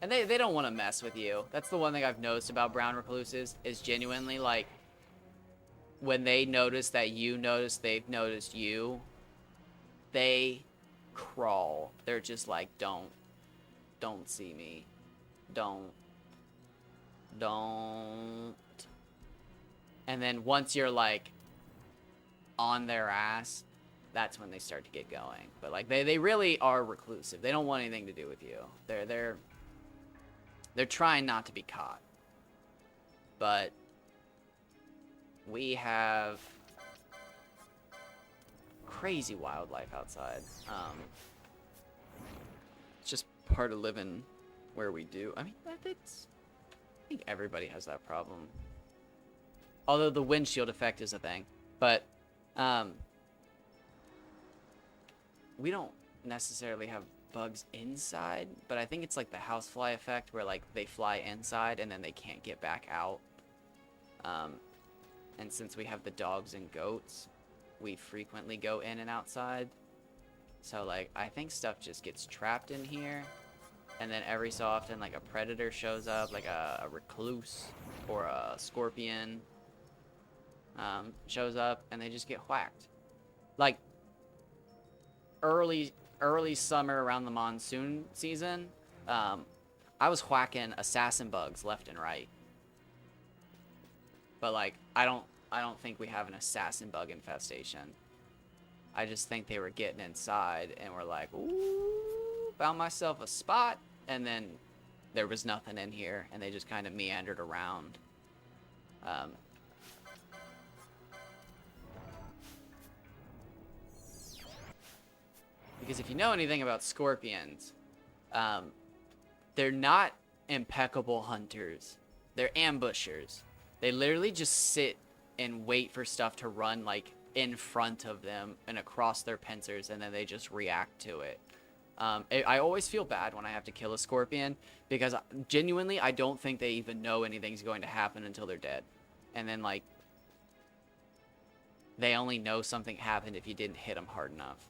And they don't want to mess with you. That's the one thing I've noticed about brown recluses, is genuinely, like, when they notice that you notice they've noticed you, they crawl. They're just like, don't see me. Don't. And then once you're, like, on their ass, that's when they start to get going. But, like, they really are reclusive. They don't want anything to do with you. They're trying not to be caught. But we have crazy wildlife outside. It's just part of living where we do. I mean, I think everybody has that problem. Although the windshield effect is a thing. But we don't necessarily have bugs inside, but I think it's like the housefly effect, where, like, they fly inside and then they can't get back out. And since we have the dogs and goats, we frequently go in and outside. So, like, I think stuff just gets trapped in here. And then every so often, like, a predator shows up, like a recluse or a scorpion shows up, and they just get whacked. Like, early summer around the monsoon season, I was whacking assassin bugs left and right. But, like, I don't think we have an assassin bug infestation. I just think they were getting inside and were like, ooh, found myself a spot, and then there was nothing in here, and they just kind of meandered around. Because if you know anything about scorpions, they're not impeccable hunters. They're ambushers. They literally just sit and wait for stuff to run, like, in front of them and across their pincers, and then they just react to it. I always feel bad when I have to kill a scorpion, because genuinely I don't think they even know anything's going to happen until they're dead. And then, like, they only know something happened if you didn't hit them hard enough.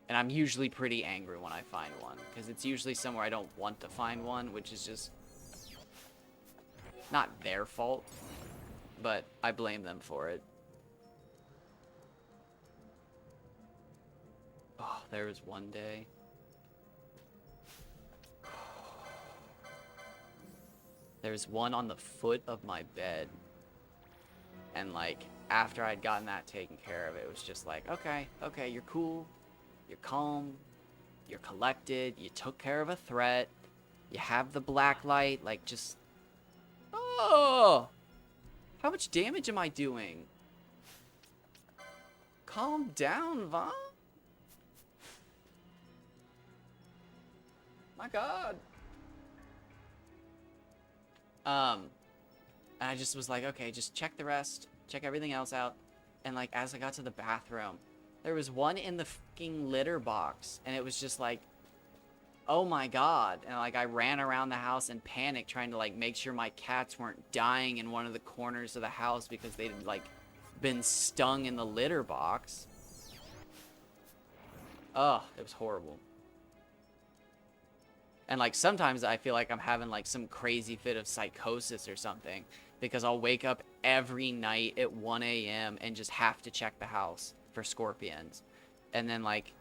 And I'm usually pretty angry when I find one, because it's usually somewhere I don't want to find one, which is just not their fault, but I blame them for it. Oh, there was one day. There was one on the foot of my bed. And, like, after I'd gotten that taken care of, it was just like, okay, you're cool. You're calm. You're collected. You took care of a threat. You have the black light. Like, just... Oh! How much damage am I doing? Calm down, Vaughn. My God. And I just was like, okay, just check the rest. Check everything else out. And, like, as I got to the bathroom, there was one in the fucking litter box. And it was just like, oh my God. And, like, I ran around the house in panic trying to, like, make sure my cats weren't dying in one of the corners of the house because they'd, like, been stung in the litter box. Ugh, it was horrible. And, like, sometimes I feel like I'm having, like, some crazy fit of psychosis or something, because I'll wake up every night at 1 a.m. and just have to check the house for scorpions. And then, like,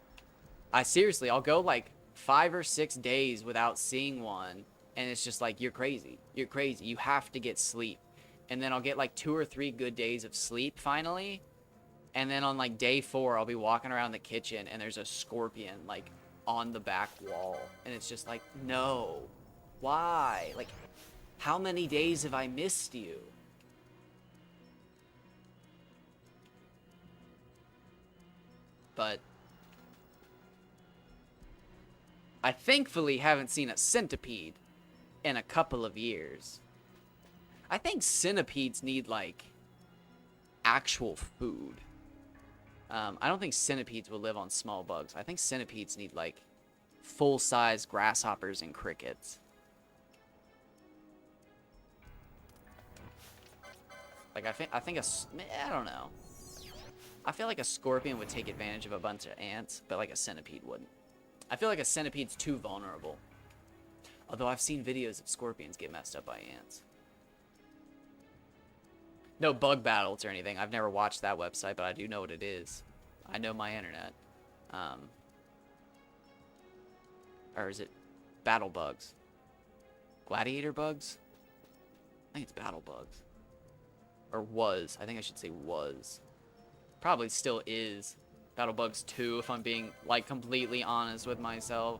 I'll go, like, 5 or 6 days without seeing one, and it's just like, you're crazy. You're crazy. You have to get sleep. And then I'll get, like, 2 or 3 good days of sleep, finally. And then on, like, day 4, I'll be walking around the kitchen, and there's a scorpion, like, on the back wall. And it's just like, no. Why? Like, how many days have I missed you? But I thankfully haven't seen a centipede in a couple of years. I think centipedes need, like, actual food. I don't think centipedes will live on small bugs. I think centipedes need, like, full-size grasshoppers and crickets. Like, I don't know. I feel like a scorpion would take advantage of a bunch of ants, but, like, a centipede wouldn't. I feel like a centipede's too vulnerable. Although I've seen videos of scorpions get messed up by ants. No bug battles or anything. I've never watched that website, but I do know what it is. I know my internet. Or is it battle bugs? Gladiator bugs? I think it's battle bugs. Or was. I think I should say was. Probably still is. Battle bugs 2, if I'm being, like, completely honest with myself.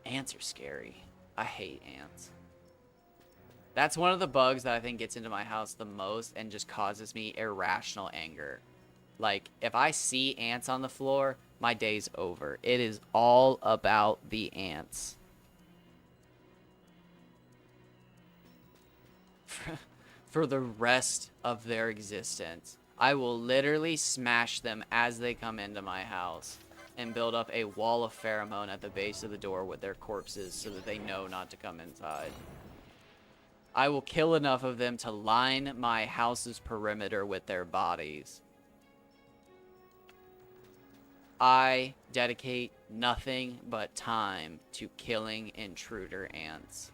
Ants are scary. I hate ants. That's one of the bugs that I think gets into my house the most and just causes me irrational anger. Like, if I see ants on the floor, my day's over. It is all about the ants. For the rest of their existence. I will literally smash them as they come into my house and build up a wall of pheromone at the base of the door with their corpses so that they know not to come inside. I will kill enough of them to line my house's perimeter with their bodies. I dedicate nothing but time to killing intruder ants.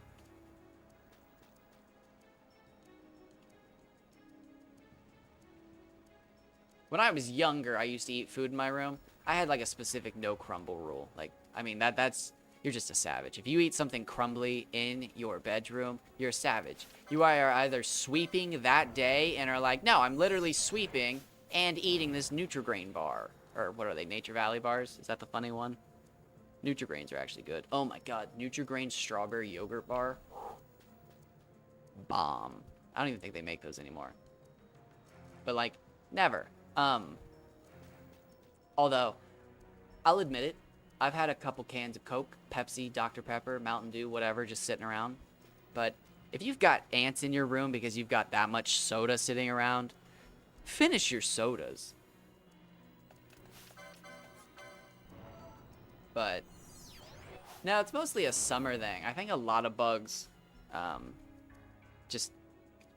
When I was younger, I used to eat food in my room. I had like a specific no crumble rule. Like, I mean, that's you're just a savage. If you eat something crumbly in your bedroom, you're a savage. You are either sweeping that day and are like, no, I'm literally sweeping and eating this Nutri-Grain bar. Or what are they, Nature Valley bars? Is that the funny one? Nutri-Grains are actually good. Oh my god, Nutri-Grain strawberry yogurt bar. Bomb. I don't even think they make those anymore. But like, never. Although, I'll admit it, I've had a couple cans of Coke, Pepsi, Dr. Pepper, Mountain Dew, whatever, just sitting around. But if you've got ants in your room because you've got that much soda sitting around, finish your sodas. But, no, it's mostly a summer thing. I think a lot of bugs just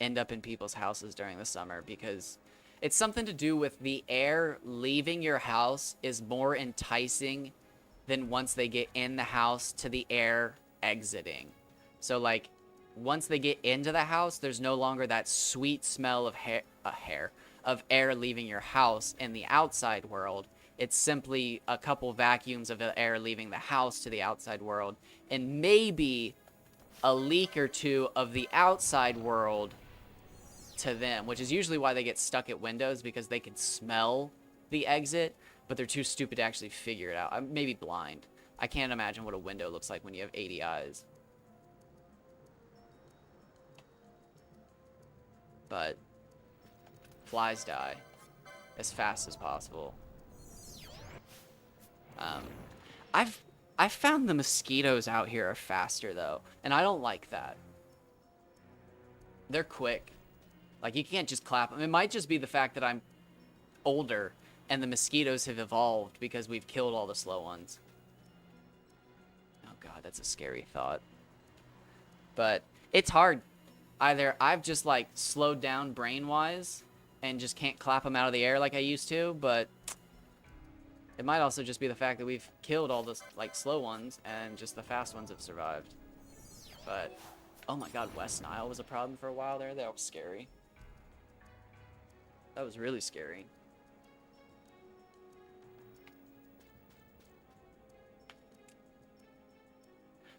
end up in people's houses during the summer because it's something to do with the air leaving your house is more enticing than once they get in the house to the air exiting. So, like, once they get into the house, there's no longer that sweet smell of air leaving your house in the outside world. It's simply a couple vacuums of air leaving the house to the outside world, and maybe a leak or two of the outside world to them, which is usually why they get stuck at windows, because they can smell the exit, but they're too stupid to actually figure it out. I'm maybe blind. I can't imagine what a window looks like when you have 80 eyes. But flies die as fast as possible. I've found the mosquitoes out here are faster though, and I don't like that. They're quick. Like, you can't just clap them. It might just be the fact that I'm older and the mosquitoes have evolved because we've killed all the slow ones. Oh god, that's a scary thought. But it's hard. Either I've just like slowed down brain-wise and just can't clap them out of the air like I used to, but it might also just be the fact that we've killed all the like slow ones and just the fast ones have survived. But oh my god, West Nile was a problem for a while there. That was scary. That was really scary.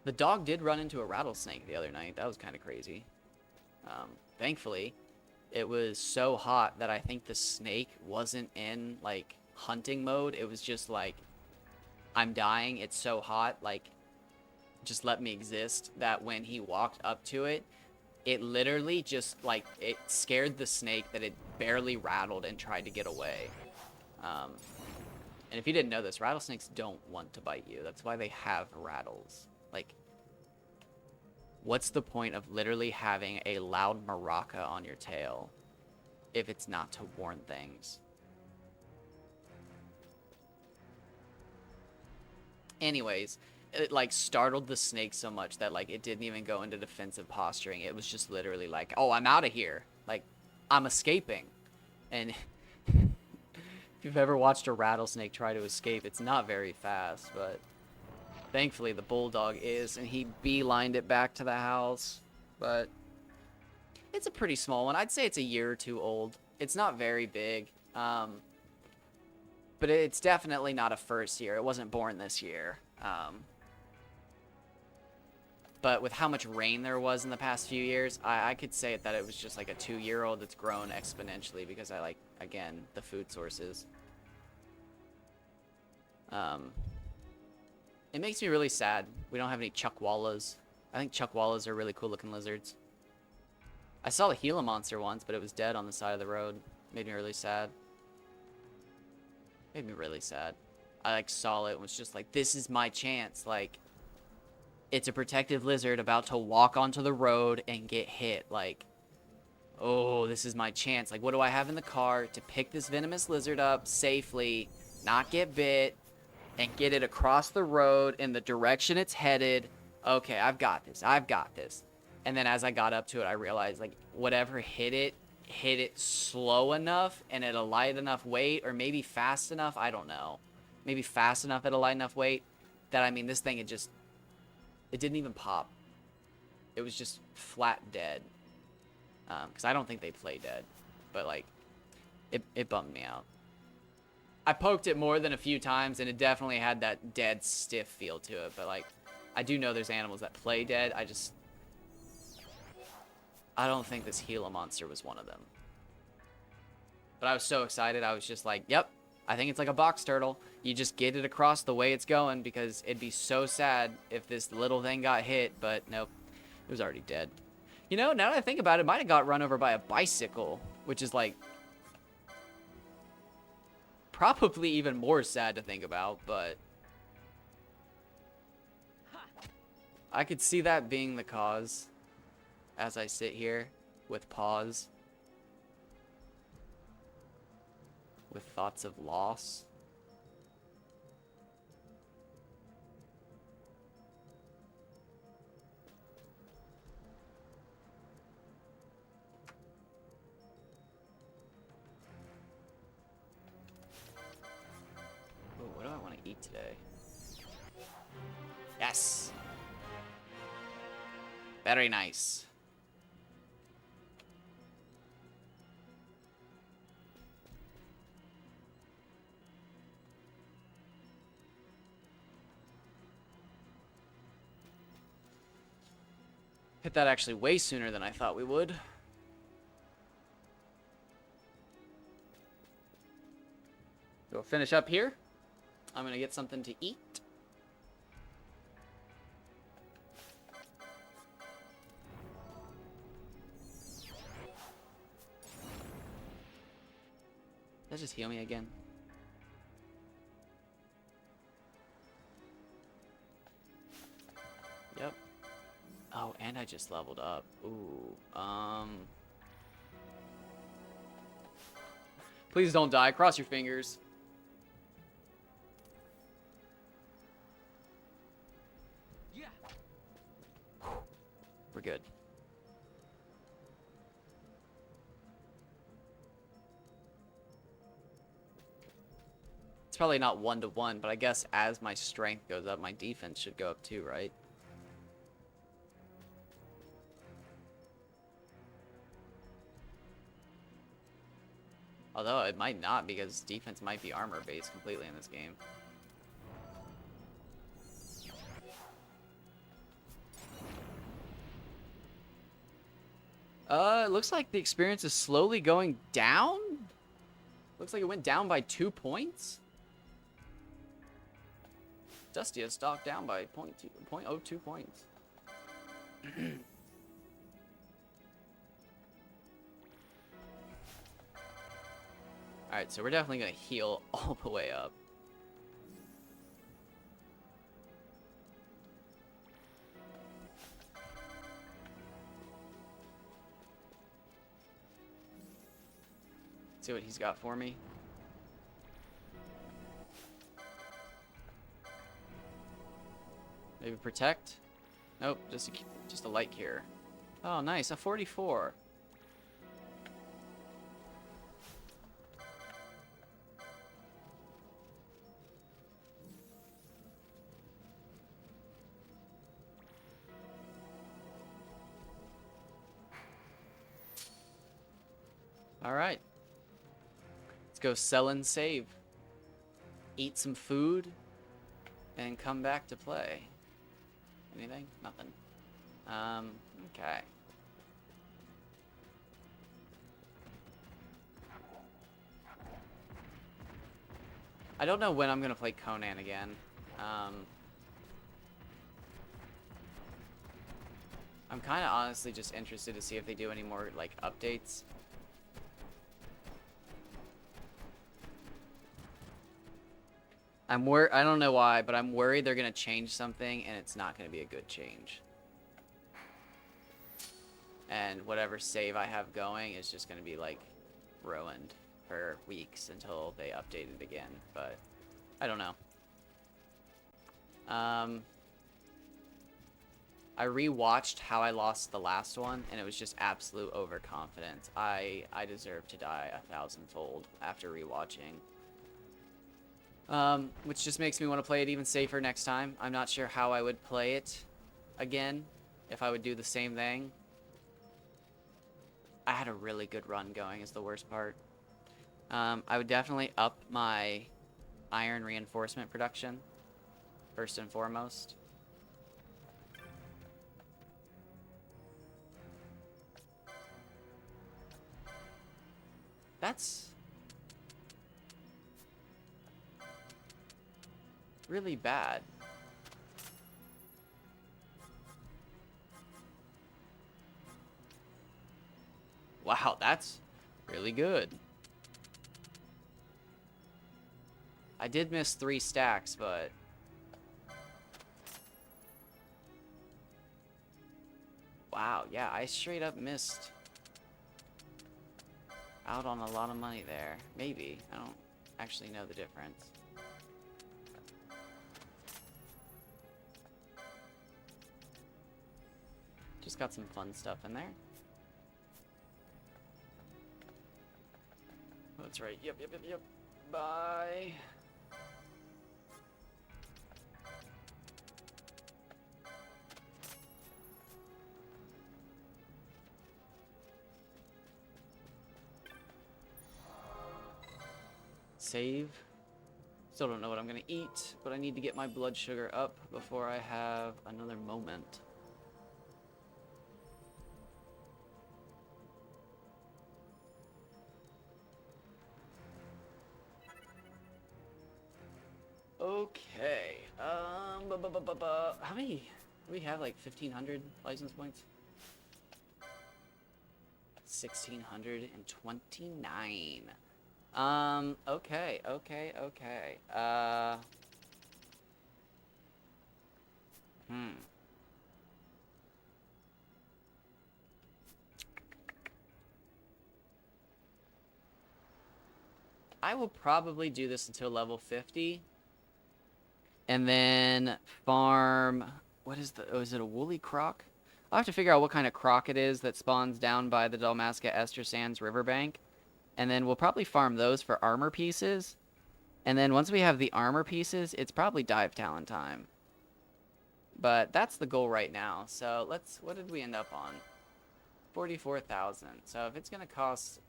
The dog did run into a rattlesnake the other night. That was kind of crazy. Thankfully, it was so hot that I think the snake wasn't in, like, hunting mode. It was just like, I'm dying, it's so hot, like, just let me exist. That when he walked up to it, it literally just, like, it scared the snake that it barely rattled and tried to get away. And if you didn't know this, rattlesnakes don't want to bite you. That's why they have rattles. Like, what's the point of literally having a loud maraca on your tail if it's not to warn things? Anyways, it like startled the snake so much that like it didn't even go into defensive posturing. It was just literally like, oh, I'm out of here. Like, I'm escaping. And if you've ever watched a rattlesnake try to escape, it's not very fast, but thankfully the bulldog is, and he beelined it back to the house. But it's a pretty small one. I'd say it's a year or two old. It's not very big. But it's definitely not a first year. It wasn't born this year. But with how much rain there was in the past few years, I could say that it was just like a 2-year-old that's grown exponentially because I like, again, the food sources. It makes me really sad. We don't have any chuckwallas. I think chuckwallas are really cool looking lizards. I saw the Gila monster once, but it was dead on the side of the road. Made me really sad. Made me really sad. I like saw it and was just like, this is my chance. Like, it's a protective lizard about to walk onto the road and get hit. Like, oh, this is my chance. Like, what do I have in the car to pick this venomous lizard up safely, not get bit, and get it across the road in the direction it's headed? Okay, I've got this. I've got this. And then as I got up to it, I realized like whatever hit it slow enough and at a light enough weight, or maybe fast enough. I don't know. Maybe fast enough at a light enough weight that, I mean, this thing, it didn't even pop. It was just flat dead. Because I don't think they play dead. But like, it bummed me out. I poked it more than a few times, and it definitely had that dead, stiff feel to it. But like, I do know there's animals that play dead. I don't think this Gila monster was one of them. But I was so excited. I was just like, yep, I think it's like a box turtle. You just get it across the way it's going, because it'd be so sad if this little thing got hit. But nope, it was already dead. You know, now that I think about it, it might have got run over by a bicycle, which is like probably even more sad to think about, but I could see that being the cause as I sit here with pause, with thoughts of loss. Ooh, what do I want to eat today? Yes! Very nice. Hit that actually way sooner than I thought we would. We'll finish up here. I'm gonna get something to eat. Did that just heal me again? Yep. Oh, and I just leveled up. Ooh. Please don't die. Cross your fingers. Yeah. We're good. It's probably not 1-to-1, but I guess as my strength goes up, my defense should go up too, right? Although it might not, because defense might be armor based completely in this game. It looks like the experience is slowly going down. Looks like it went down by 2 points. Dusty has stock down by 0.02 points. Alright, so we're definitely going to heal all the way up. See what he's got for me. Maybe protect? Nope, just a light cure. Oh, nice, a 44. All right. Let's go sell and save. Eat some food and come back to play. Anything? Nothing. Okay. I don't know when I'm gonna play Conan again. I'm kind of honestly just interested to see if they do any more like updates. I don't know why, but I'm worried they're gonna change something and it's not gonna be a good change. And whatever save I have going is just gonna be like ruined for weeks until they update it again. But I don't know. I rewatched how I lost the last one, and it was just absolute overconfidence. I deserve to die 1,000-fold after rewatching. Which just makes me want to play it even safer next time. I'm not sure how I would play it again, if I would do the same thing. I had a really good run going is the worst part. I would definitely up my iron reinforcement production, first and foremost. That's really bad. Wow, that's really good. I did miss 3 stacks, but... Wow, yeah, I straight up missed out on a lot of money there. Maybe. I don't actually know the difference. Just got some fun stuff in there. That's right. Yep. Bye. Save. Still don't know what I'm gonna eat, but I need to get my blood sugar up before I have another moment. Okay. How many? Do we have like 1,500 license points? 1,629. Okay. I will probably do this until level 50. And then farm... What is the... Oh, is it a woolly croc? I'll have to figure out what kind of croc it is that spawns down by the Dalmasca Ester Sands riverbank. And then we'll probably farm those for armor pieces. And then once we have the armor pieces, it's probably dive talent time. But that's the goal right now. So let's... What did we end up on? 44,000. So if it's going to cost...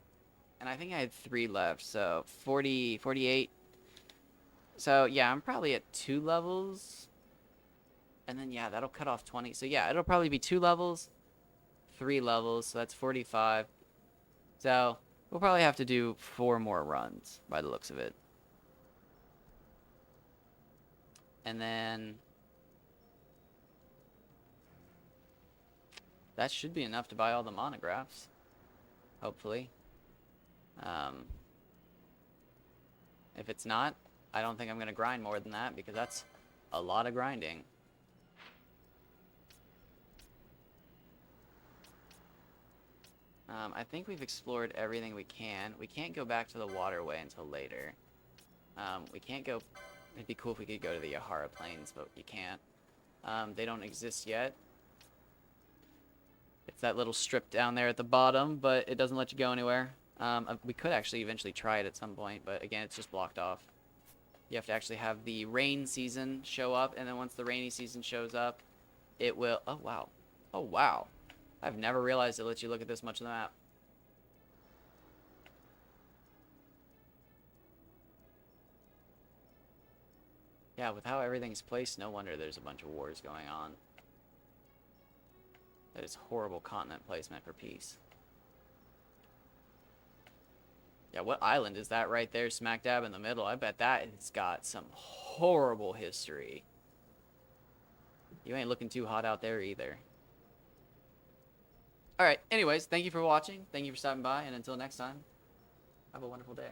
And I think I had 3 left, so 40, 48. So yeah, I'm probably at 2 levels. And then yeah, that'll cut off 20. So yeah, it'll probably be 2 levels, 3 levels, so that's 45. So we'll probably have to do 4 more runs by the looks of it. And then that should be enough to buy all the monographs, hopefully. If it's not, I don't think I'm going to grind more than that because that's a lot of grinding. I think we've explored everything we can. We can't go back to the waterway until later. We can't go... It'd be cool if we could go to the Yahara Plains, but you can't. They don't exist yet. It's that little strip down there at the bottom, but it doesn't let you go anywhere. We could actually eventually try it at some point, but again, it's just blocked off. You have to actually have the rain season show up, and then once the rainy season shows up, it will... Oh, wow. Oh, wow. I've never realized it lets you look at this much of the map. Yeah, with how everything's placed, no wonder there's a bunch of wars going on. That is horrible continent placement for peace. Yeah, what island is that right there, smack dab in the middle? I bet that has got some horrible history. You ain't looking too hot out there either. Alright, anyways, thank you for watching. Thank you for stopping by, and until next time, have a wonderful day.